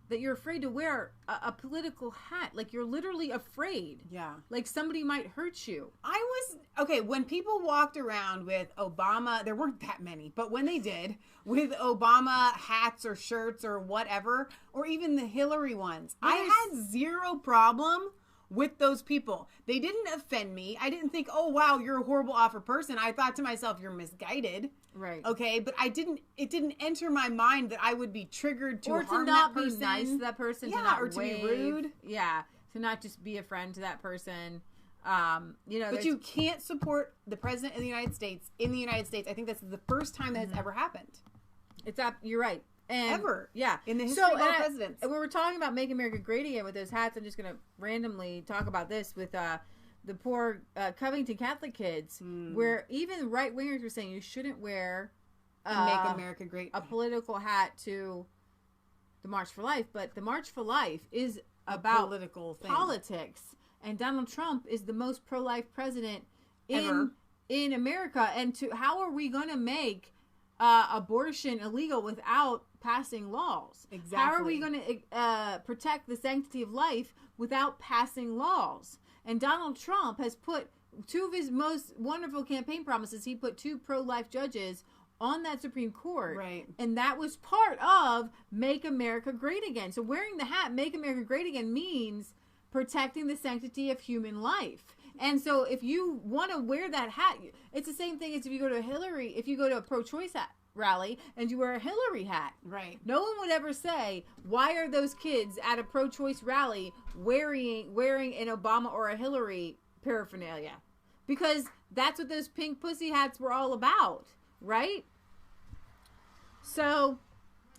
you're afraid to wear a political hat. Like, you're literally afraid. Yeah. Like, somebody might hurt you. When people walked around with Obama, there weren't that many, but when they did, with Obama hats or shirts or whatever, or even the Hillary ones, I had zero problem with those people. They didn't offend me. I didn't think, oh, wow, you're a horrible, awful person. I thought to myself, you're misguided. Right. Okay, but it didn't enter my mind that I would be triggered to harm not that person. Be nice to that person. Yeah, to not or to wave. be rude. Yeah, to not just be a friend to that person. But you can't support the president of the United States in the United States. I think this is the first time that has ever happened. You're right. And ever. Yeah. In the history of all presidents. We were talking about Make America Great Again with those hats. I'm just going to randomly talk about this with the poor Covington Catholic kids, where even right-wingers were saying you shouldn't wear Make America Great a political hat to the March for Life. But the March for Life is about political politics. And Donald Trump is the most pro-life president ever in America. And how are we going to make abortion illegal without passing laws? Exactly. How are we going to protect the sanctity of life without passing laws? And Donald Trump has put two of his most wonderful campaign promises. He put 2 pro-life judges on that Supreme Court. Right. And that was part of Make America Great Again. So wearing the hat, Make America Great Again, means protecting the sanctity of human life. And so if you want to wear that hat, it's the same thing as if you go to a pro-choice rally and you wear a Hillary hat. Right. No one would ever say, why are those kids at a pro-choice rally wearing an Obama or a Hillary paraphernalia? Because that's what those pink pussy hats were all about, right? So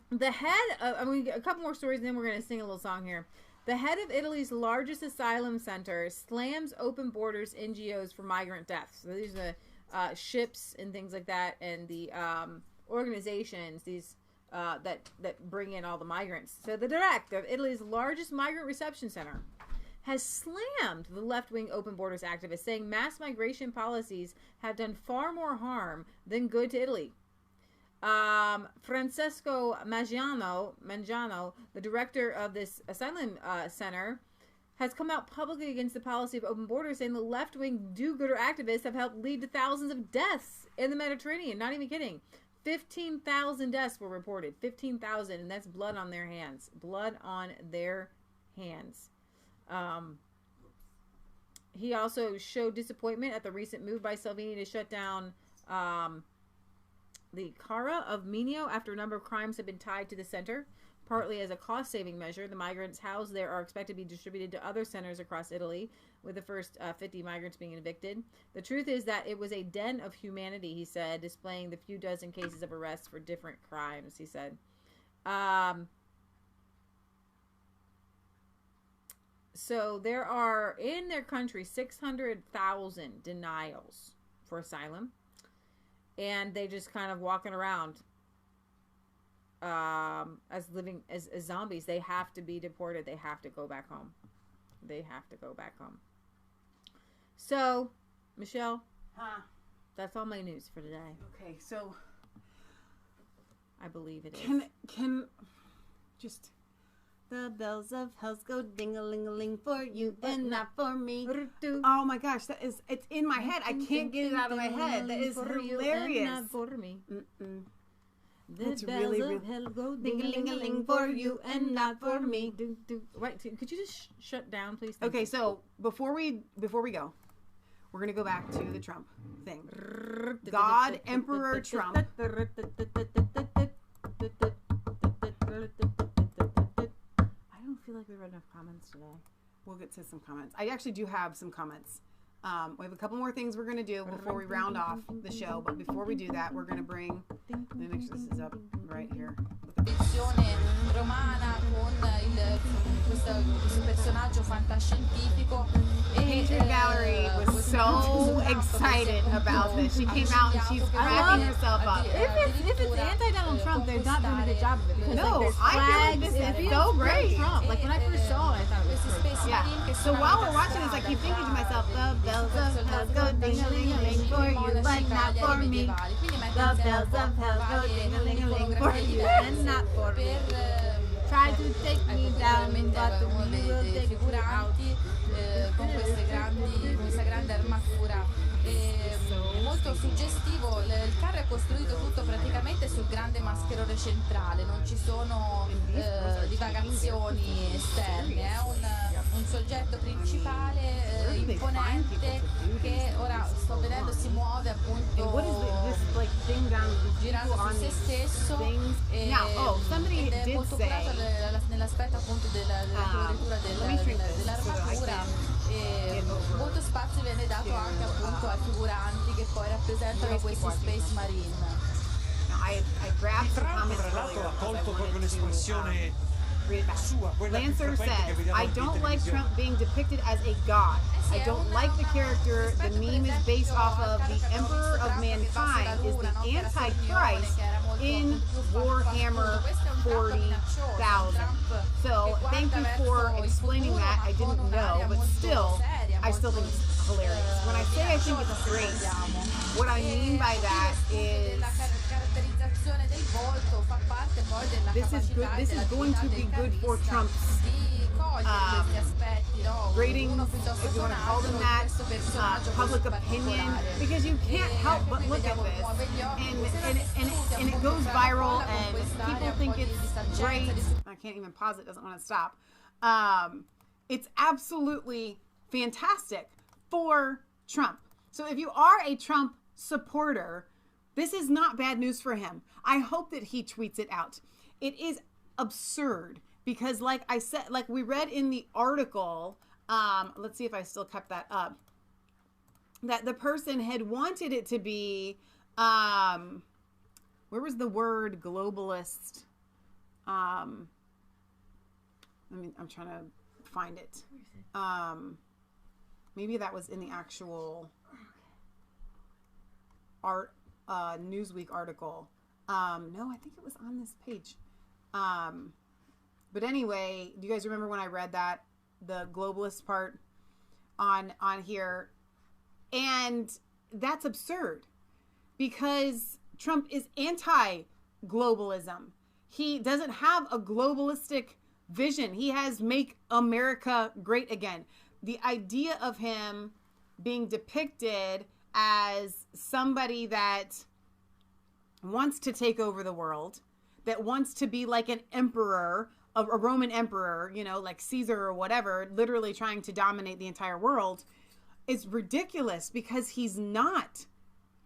the head of, a couple more stories and then we're going to sing a little song here. The head of Italy's largest asylum center slams open borders NGOs for migrant deaths. So these are ships and things like that, and the organizations that bring in all the migrants. So the director of Italy's largest migrant reception center has slammed the left-wing open borders activists, saying mass migration policies have done far more harm than good to Italy. Francesco Mangiano, the director of this asylum center, has come out publicly against the policy of open borders, saying the left-wing do-gooder activists have helped lead to thousands of deaths in the Mediterranean. Not even kidding. 15,000 deaths were reported. 15,000, and that's blood on their hands. Blood on their hands. He also showed disappointment at the recent move by Salvini to shut down the Cara of Mineo after a number of crimes have been tied to the center. Partly as a cost-saving measure, the migrants housed there are expected to be distributed to other centers across Italy, with the first 50 migrants being evicted. The truth is that it was a den of humanity, he said, displaying the few dozen cases of arrests for different crimes, he said. So there are, in their country, 600,000 denials for asylum. And they just kind of walking around as living as zombies. They have to be deported. They have to go back home. They have to go back home. So, Michelle, that's all my news for today. Okay, so I believe it is. Can just the bells of hells go ding-a-ling-a-ling for you and not for me. Oh my gosh, it's in my head. I can't get it out of my head. That is hilarious. Not for me. That's really, really hell go ding-a-ling-a-ling for you and not for me. Right, could you just shut down, please? Okay, so before we go, we're gonna go back to the Trump thing. God, Emperor Trump. I feel like we read enough comments today. We'll get to some comments. I actually do have some comments. We have a couple more things we're going to do before we round off the show. But before we do that, we're going to bring... Let me make sure this is up right here. Romana con questo personaggio fantascientifico. Painter Gallery was so excited about this. She came out and she's cracking herself up. If it's anti-Donald Trump, they're not doing a good job of it. No, I feel like this is so great. Trump. Like when I first saw it, I thought it was great. Yeah. So while we're watching this, I keep thinking to myself, the bells of hell go ding-a-ling-a-ling for you, but not for me. The bells of hell go ding-a-ling-a-ling for you, and not for me. Try to take me down, but we will take you out. Con questa grande armatura. È molto suggestivo. Il carro è costruito tutto praticamente sul grande mascherone centrale, non ci sono divagazioni esterne, è un soggetto principale imponente che ora sto vedendo si muove appunto girando su se stesso ed è molto curato nell'aspetto appunto della coloritura dell'armatura e molto spazio viene dato anche appunto ai figuranti che poi rappresentano questi Space Marine. Tra l'altro ha colto proprio l'espressione sua, quella Lancer says, I don't like Trump being depicted as a god. I don't like the character the meme is based off of. The Emperor of Mankind is the Antichrist in Warhammer 40,000. So thank you for explaining that. I didn't know, but still, I still think it's hilarious. When I say I think it's great, what I mean by that is this is good. This is going to be good for Trump's ratings, if you want to call them that, public opinion, because you can't help but look at this, and it goes viral, and people think it's great. I can't even pause it; doesn't want to stop. It's absolutely fantastic for Trump. So if you are a Trump supporter, this is not bad news for him. I hope that he tweets it out. It is absurd because, like I said, like we read in the article, let's see if I still kept that up, that the person had wanted it to be, where was the word globalist? I'm trying to find it. Maybe that was in the actual Newsweek article. No, I think it was on this page. But anyway, do you guys remember when I read that the globalist part on here. And that's absurd because Trump is anti-globalism. He doesn't have a globalistic vision. He has make America great again. The idea of him being depicted as somebody that wants to take over the world, that wants to be like an emperor, a Roman emperor, you know, like Caesar or whatever, literally trying to dominate the entire world, is ridiculous because he's not.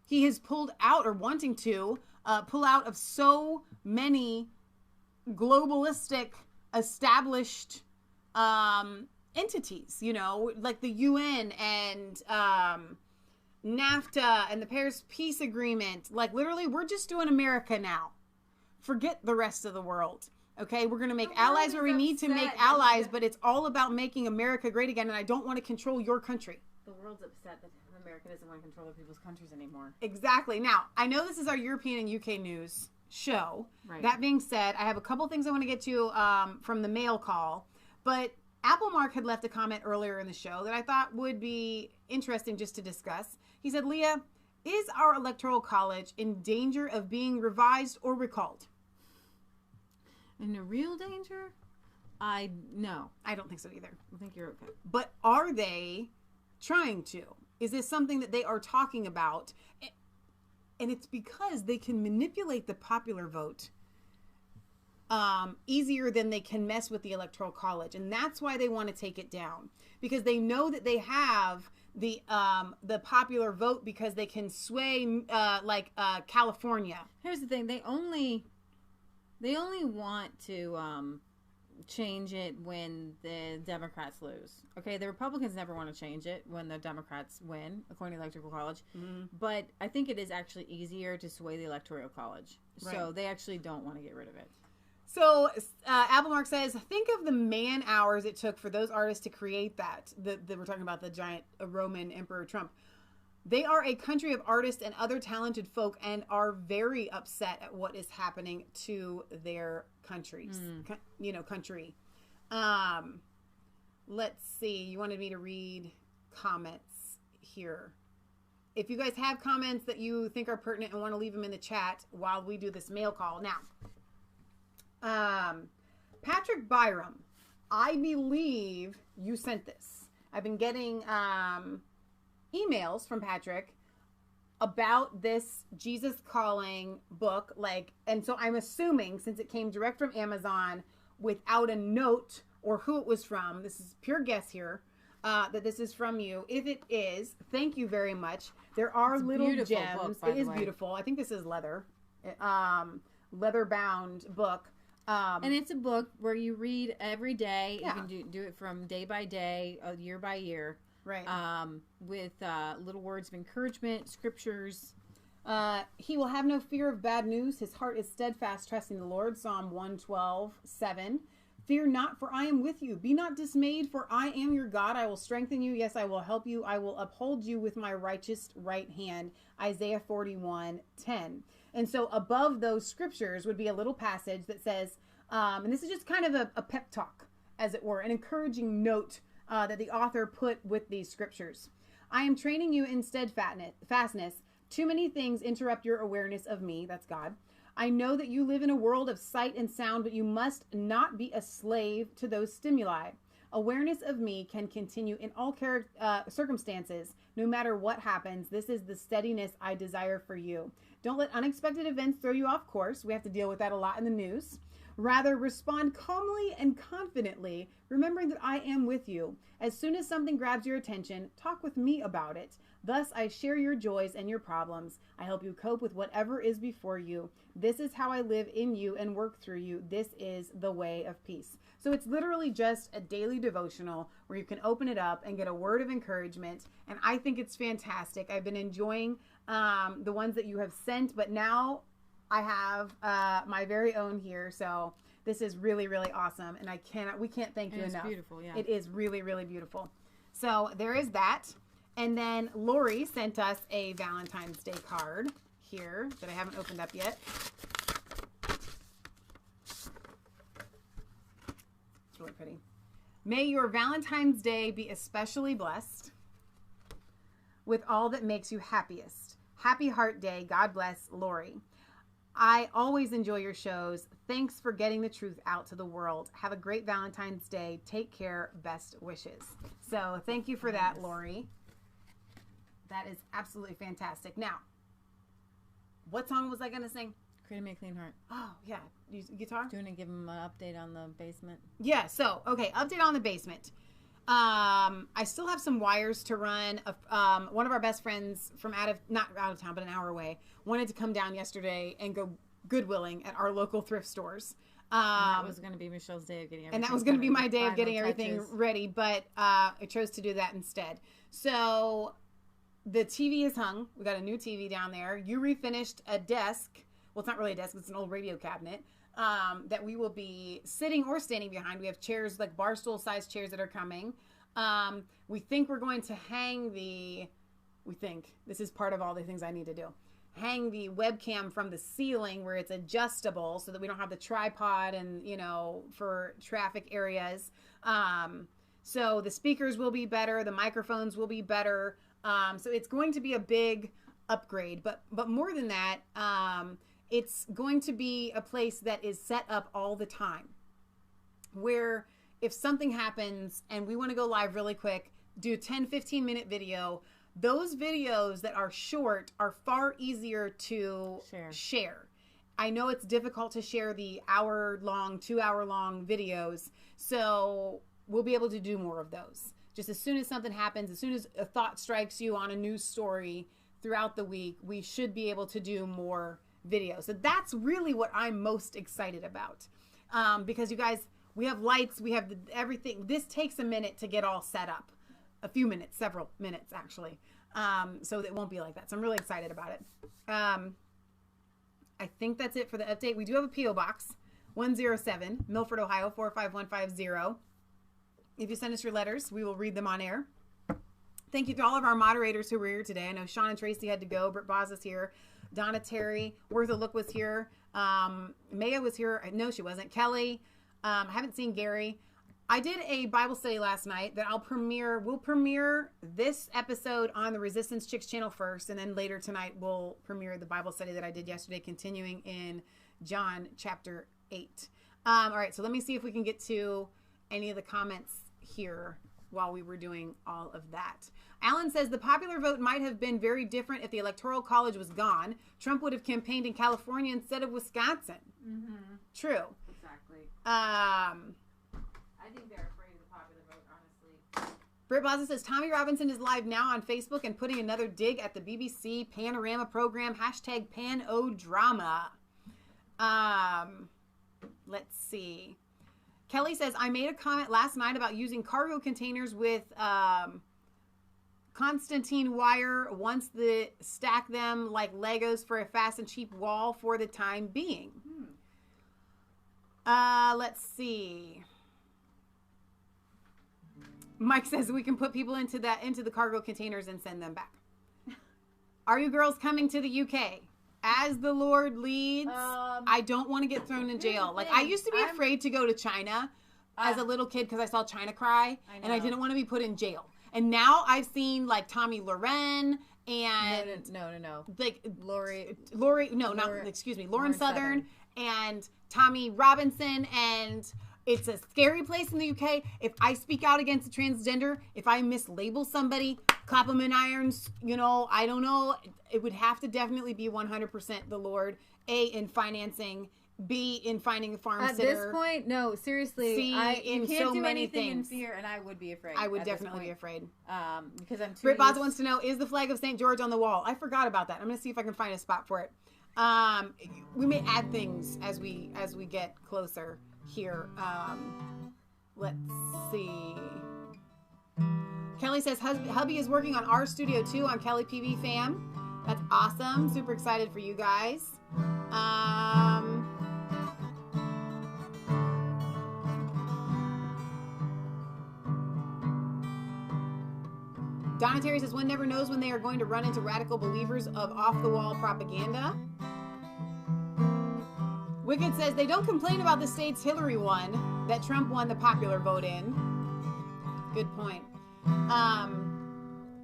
He has pulled out or wanting to pull out of so many globalistic established entities, you know, like the UN and NAFTA and the Paris Peace Agreement. Like literally, we're just doing America now. Forget the rest of the world. Okay, we're going to make allies where we need to make allies, but it's all about making America great again, and I don't want to control your country. The world's upset that America doesn't want to control other people's countries anymore. Exactly. Now, I know this is our European and UK news show. Right. That being said, I have a couple things I want to get to from the mail call, but Apple Mark had left a comment earlier in the show that I thought would be interesting just to discuss. He said, Leah, is our electoral college in danger of being revised or recalled? In a real danger? No. I don't think so either. I think you're okay. But are they trying to? Is this something that they are talking about? And it's because they can manipulate the popular vote easier than they can mess with the electoral college. And that's why they want to take it down. Because they know that they have the popular vote because they can sway California. Here's the thing. They only want to change it when the Democrats lose. Okay, the Republicans never want to change it when the Democrats win, according to the Electoral College. Mm-hmm. But I think it is actually easier to sway the Electoral College. Right. So they actually don't want to get rid of it. So Applemark says, think of the man hours it took for those artists to create that. We're talking about the giant Roman Emperor Trump. They are a country of artists and other talented folk and are very upset at what is happening to their countries. Country. Let's see. You wanted me to read comments here. If you guys have comments that you think are pertinent and want to leave them in the chat while we do this mail call. Now, Patrick Byram, I believe you sent this. I've been getting emails from Patrick about this Jesus Calling book, and so I'm assuming, since it came direct from Amazon without a note or who it was from, this is pure guess here, that this is from you. If it is, thank you very much. There are little gems. It is beautiful. I think this is leather bound book. And it's a book where you read every day. Yeah. You can do it from day by day, year by year. Right. With little words of encouragement, scriptures. He will have no fear of bad news. His heart is steadfast, trusting the Lord. Psalm 112:7. Fear not, for I am with you. Be not dismayed, for I am your God. I will strengthen you. Yes, I will help you. I will uphold you with my righteous right hand. Isaiah 41:10. And so above those scriptures would be a little passage that says, and this is just kind of a pep talk, as it were, an encouraging note that the author put with these scriptures. I am training you in steadfastness. Too many things interrupt your awareness of me. That's God. I know that you live in a world of sight and sound, but you must not be a slave to those stimuli. Awareness of me can continue in all circumstances, no matter what happens. This is the steadiness I desire for you. Don't let unexpected events throw you off course. We have to deal with that a lot in the news. Rather, respond calmly and confidently, remembering that I am with you. As soon as something grabs your attention, talk with me about it. Thus, I share your joys and your problems. I help you cope with whatever is before you. This is how I live in you and work through you. This is the way of peace. So it's literally just a daily devotional where you can open it up and get a word of encouragement. And I think it's fantastic. I've been enjoying the ones that you have sent, but now I have my very own here. So this is really, really awesome. And we can't thank you enough. It's beautiful, yeah. It is really, really beautiful. So there is that. And then Lori sent us a Valentine's Day card here that I haven't opened up yet. It's really pretty. May your Valentine's Day be especially blessed with all that makes you happiest. Happy Heart Day. God bless, Lori. I always enjoy your shows. Thanks for getting the truth out to the world. Have a great Valentine's Day. Take care. Best wishes. So thank you for that, Lori. That is absolutely fantastic. Now, what song was I going to sing? Create Me a Clean Heart. Oh, yeah. Guitar? Do you want to give them an update on the basement? Yeah, so, okay, update on the basement. I still have some wires to run. One of our best friends from not out of town, but an hour away, wanted to come down yesterday and go Goodwilling at our local thrift stores. And that was going to be Michelle's day of getting everything. And that was going to be my day of getting everything ready, but I chose to do that instead. So the TV is hung. We got a new TV down there. You refinished a desk. Well, it's not really a desk. It's an old radio cabinet that we will be sitting or standing behind. We have chairs, like bar stool sized chairs that are coming. We think we're going to hang this is part of all the things I need to do. Hang the webcam from the ceiling where it's adjustable so that we don't have the tripod and, for traffic areas. So the speakers will be better. The microphones will be better. So it's going to be a big upgrade, but more than that, it's going to be a place that is set up all the time where if something happens and we want to go live really quick, do a 10-15 minute video, those videos that are short are far easier to share. I know it's difficult to share the hour-long, 2-hour-long videos, so we'll be able to do more of those. Just as soon as something happens, as soon as a thought strikes you on a news story throughout the week, we should be able to do more videos. So that's really what I'm most excited about. Because you guys, we have lights, we have everything. This takes a minute to get all set up. A few minutes, several minutes actually. So it won't be like that. So I'm really excited about it. I think that's it for the update. We do have a P.O. Box, 107, Milford, Ohio, 45150. If you send us your letters, we will read them on air. Thank you to all of our moderators who were here today. I know Sean and Tracy had to go. Britt Boz is here. Donna Terry, Wortha Look was here. Maia was here. No, she wasn't. Kelly. I haven't seen Gary. I did a Bible study last night that we'll premiere this episode on the Resistance Chicks channel first, and then later tonight we'll premiere the Bible study that I did yesterday, continuing in John chapter 8. All right, so let me see if we can get to any of the comments here while we were doing all of that. Alan says the popular vote might have been very different if the Electoral College was gone. Trump would have campaigned in California instead of Wisconsin. Mm-hmm. True. Exactly. I think they're afraid of the popular vote, honestly. Britt Blaza says Tommy Robinson is live now on Facebook and putting another dig at the BBC Panorama program. Hashtag #PanOdrama. Let's see. Kelly says, I made a comment last night about using cargo containers with Constantine wire once stack them like Legos for a fast and cheap wall for the time being. Let's see. Mike says we can put people into the cargo containers and send them back. Are you girls coming to the UK? As the Lord leads. I don't want to get thrown in jail. Like, I used to be afraid to go to China as a little kid because I saw China Cry, and I didn't want to be put in jail. And now I've seen like Tommy Loren and no, like Lauren Southern and Tommy Robinson, and it's a scary place in the UK. If I speak out against a transgender, if I mislabel somebody, clap them in irons, I don't know. It would have to definitely be 100% the Lord. A, in financing. B, in finding a farm sitter. At this point, no, seriously. C, you can't so do many anything things. in fear, and I would be afraid. I would definitely be afraid. Because I'm too Britt Baza wants to know, is the flag of St. George on the wall? I forgot about that. I'm going to see if I can find a spot for it. We may add things as we get closer here. Let's see. Kelly says hubby is working on our studio too on Kelly PV Fam. That's awesome. Super excited for you guys. Donna Terry says one never knows when they are going to run into radical believers of off-the-wall propaganda. Wicked says they don't complain about the states Hillary won, that Trump won the popular vote in. Good point.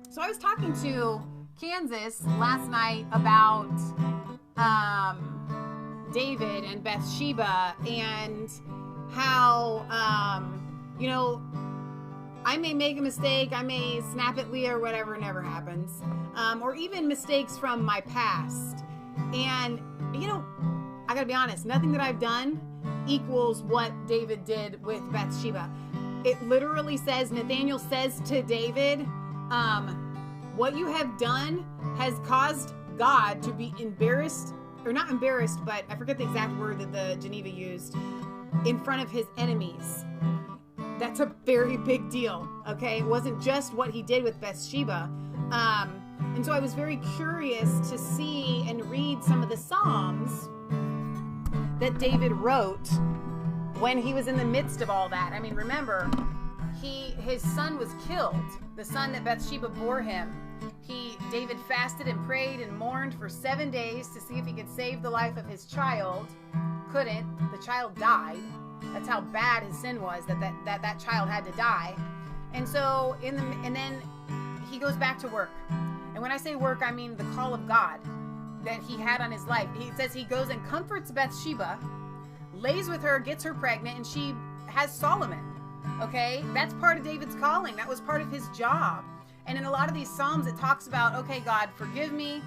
So I was talking to Kansas last night about David and Bathsheba and how, you know, I may make a mistake, I may snap at Leah or whatever, never happens. Or even mistakes from my past. And, you know, I gotta be honest, nothing that I've done equals what David did with Bathsheba. It literally says, Nathaniel says to David, what you have done has caused God to be embarrassed, or not embarrassed, but I forget the exact word that the Geneva used, in front of his enemies. That's a very big deal, okay? It wasn't just what he did with Bathsheba. And so I was very curious to see and read some of the Psalms that David wrote when he was in the midst of all that. I mean, remember, his son was killed, the son that Bathsheba bore him. David fasted and prayed and mourned for 7 days to see if he could save the life of his child. Couldn't. The child died. That's how bad his sin was, that child had to die. And so, and then he goes back to work. And when I say work, I mean the call of God that he had on his life. He says he goes and comforts Bathsheba, lays with her, gets her pregnant, and she has Solomon. Okay? That's part of David's calling. That was part of his job. And in a lot of these Psalms, it talks about, okay, God, forgive me,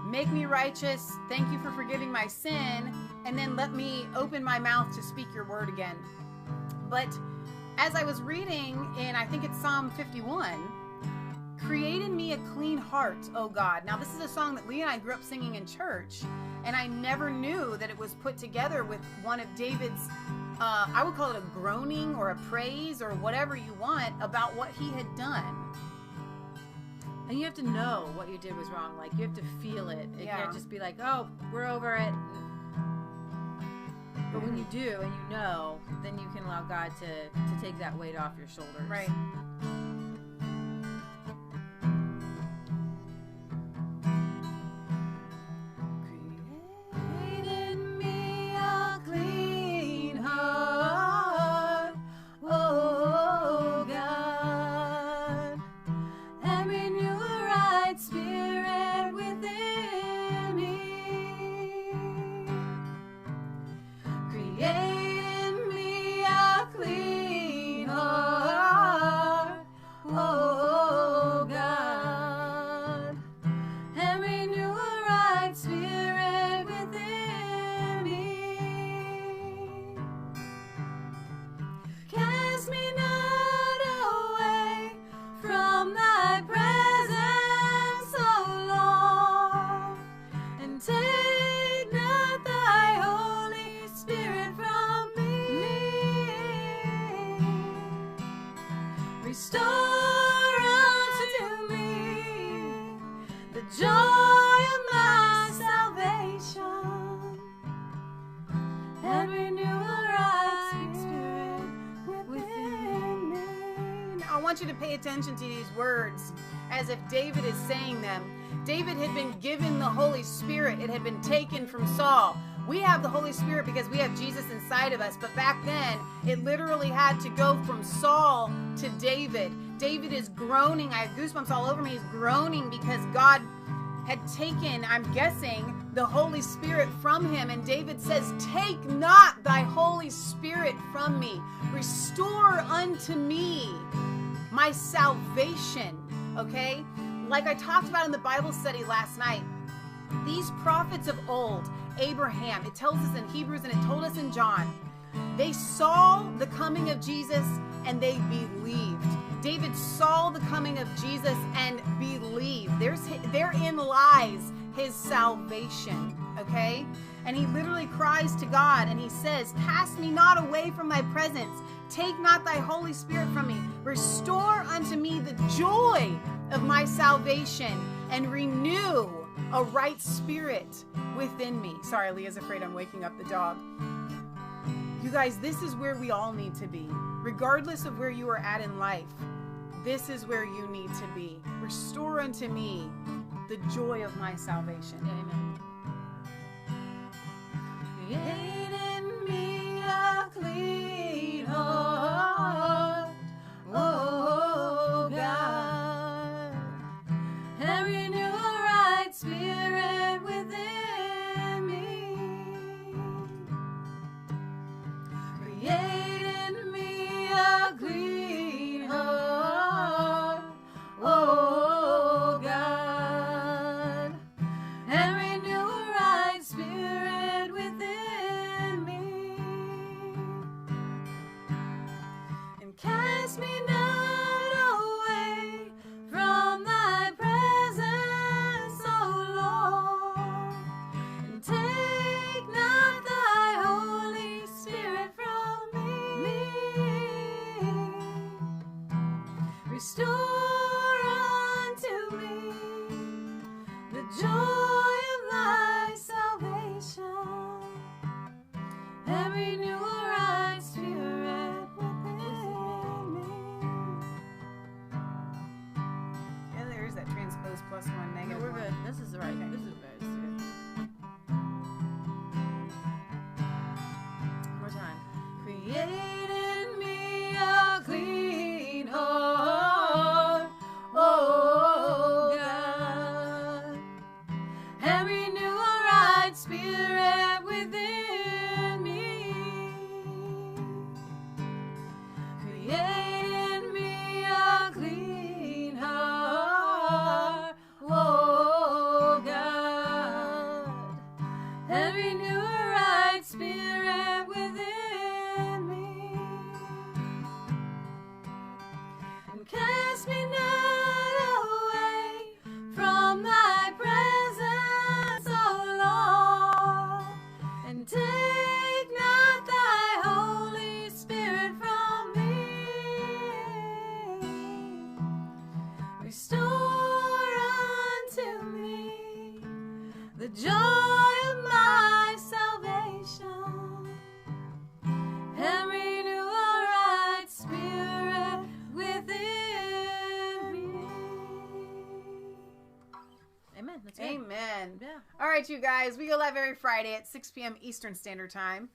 make me righteous, thank you for forgiving my sin, and then let me open my mouth to speak your word again. But as I was reading in, I think it's Psalm 51, create in me a clean heart, O God. Now, this is a song that Leah and I grew up singing in church, and I never knew that it was put together with one of David's, I would call it a groaning or a praise or whatever you want about what he had done. And you have to know what you did was wrong. Like, you have to feel it. It can't just be like, oh, we're over it. But when you do and you know, then you can allow God to take that weight off your shoulders. Right. Create in me a clean heart, oh God, and renew a right spirit within me. Create in me a clean heart, oh God, and renew a right spirit within me. Cast me not away from thy presence so long, and take not thy Holy Spirit from me. Restore unto me the joy of my salvation, and renew a right spirit within me. Now, I want you to pay attention to these words as if David is saying them. David had been given the Holy Spirit. It had been taken from Saul. We have the Holy Spirit because we have Jesus inside of us. But back then, it literally had to go from Saul to David. David is groaning. I have goosebumps all over me. He's groaning because God had taken, I'm guessing, the Holy Spirit from him. And David says, take not thy Holy Spirit from me. Restore unto me my salvation. Okay? Like I talked about in the Bible study last night, these prophets of old, Abraham, it tells us in Hebrews and it told us in John, they saw the coming of Jesus and they believed. David saw the coming of Jesus and believed. Therein lies his salvation, okay? And he literally cries to God and he says, cast me not away from thy presence. Take not thy Holy Spirit from me. Restore unto me the joy of my salvation and renew a right spirit within me. Sorry, Leah's afraid I'm waking up the dog. You guys, this is where we all need to be. Regardless of where you are at in life, this is where you need to be. Restore unto me the joy of my salvation. Amen. Create in me a clean heart, oh and renew a right spirit within me. Yeah, there's that transpose plus one No, negative. we're one. good. This is the right thing. This is good. One more time. Create in me a clean heart, oh God, and renew a right spirit within me. Create in me a clean heart, oh God, and renew a right spirit within me. And cast me not away from thy presence, O Lord, and take not thy Holy Spirit from me. Restore unto me the joy of my salvation, and renew a right spirit within me. Amen. That's it. Amen. Yeah. All right, you guys. We go live every Friday at 6 p.m. Eastern Standard Time.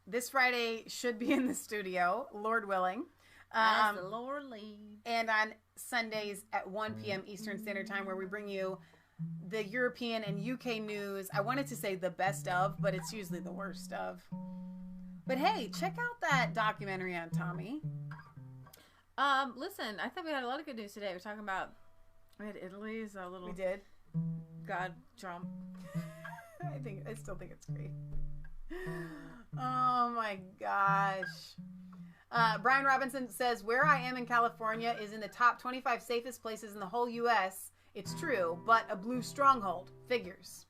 This Friday should be in the studio, Lord willing. As the Lord leads. And on Sundays at 1 p.m. Eastern Standard Time, where we bring you the European and UK news. I wanted to say the best of, but it's usually the worst of. But hey, check out that documentary on Tommy. Listen, I thought we had a lot of good news today. We're talking about Italy's a little. We did. God, Trump. I still think it's great. Oh my gosh. Brian Robinson says, where I am in California is in the top 25 safest places in the whole U.S. It's true, but a blue stronghold. Figures.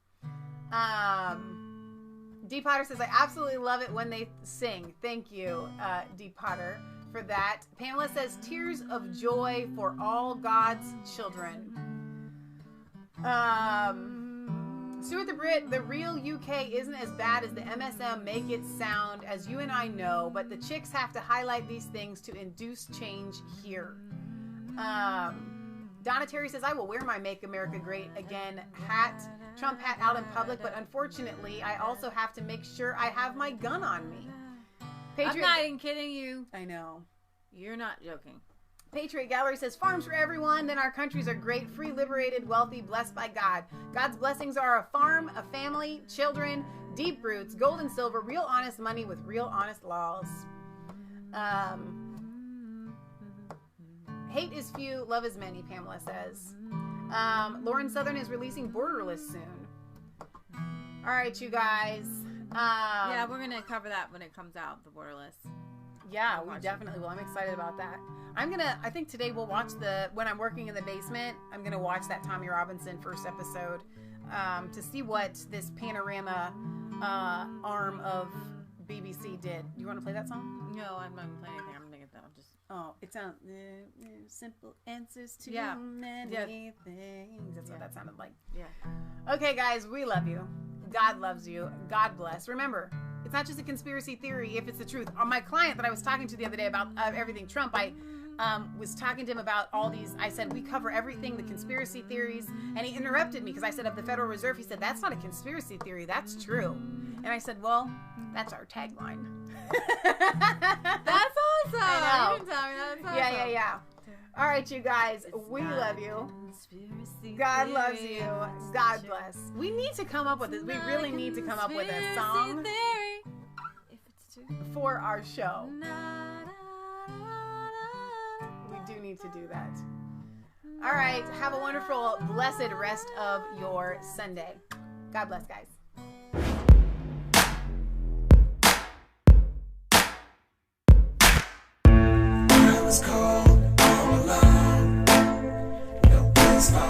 D. Potter says, I absolutely love it when they sing. Thank you, D. Potter, for that. Pamela says, tears of joy for all God's children. Stuart the Brit, the real UK isn't as bad as the MSM make it sound, as you and I know, but the chicks have to highlight these things to induce change here. Donna Terry says, I will wear my Make America Great Again hat, Trump hat out in public, but unfortunately, I also have to make sure I have my gun on me. I'm not even kidding you. I know. You're not joking. Patriot Gallery says, farms for everyone, then our countries are great, free, liberated, wealthy, blessed by God. God's blessings are a farm, a family, children, deep roots, gold and silver, real honest money with real honest laws. Hate is few, love is many, Pamela says. Lauren Southern is releasing Borderless soon. All right, you guys. Yeah, we're going to cover that when it comes out, the Borderless. Yeah, we definitely will. I'm excited about that. I think today we'll watch when I'm working in the basement, I'm going to watch that Tommy Robinson first episode to see what this Panorama arm of BBC did. You want to play that song? No, I'm not going to play anything. I'm going to get that. Oh, it sounds simple answers to many things. That's what that sounded like. Yeah. Okay, guys, we love you. God loves you. God bless. Remember, it's not just a conspiracy theory if it's the truth. My client that I was talking to the other day about everything Trump, I was talking to him about all these. I said, we cover everything, the conspiracy theories. And he interrupted me because I said, of the Federal Reserve, he said, that's not a conspiracy theory. That's true. And I said, well, that's our tagline. That's awesome. I know. You didn't tell me that. That's awesome. Yeah. All right, you guys, we love you. God loves you. God bless. We need to come up with this. We really need to come up with a song for our show. We do need to do that. All right. Have a wonderful, blessed rest of your Sunday. God bless, guys. I was cold all alone. No place for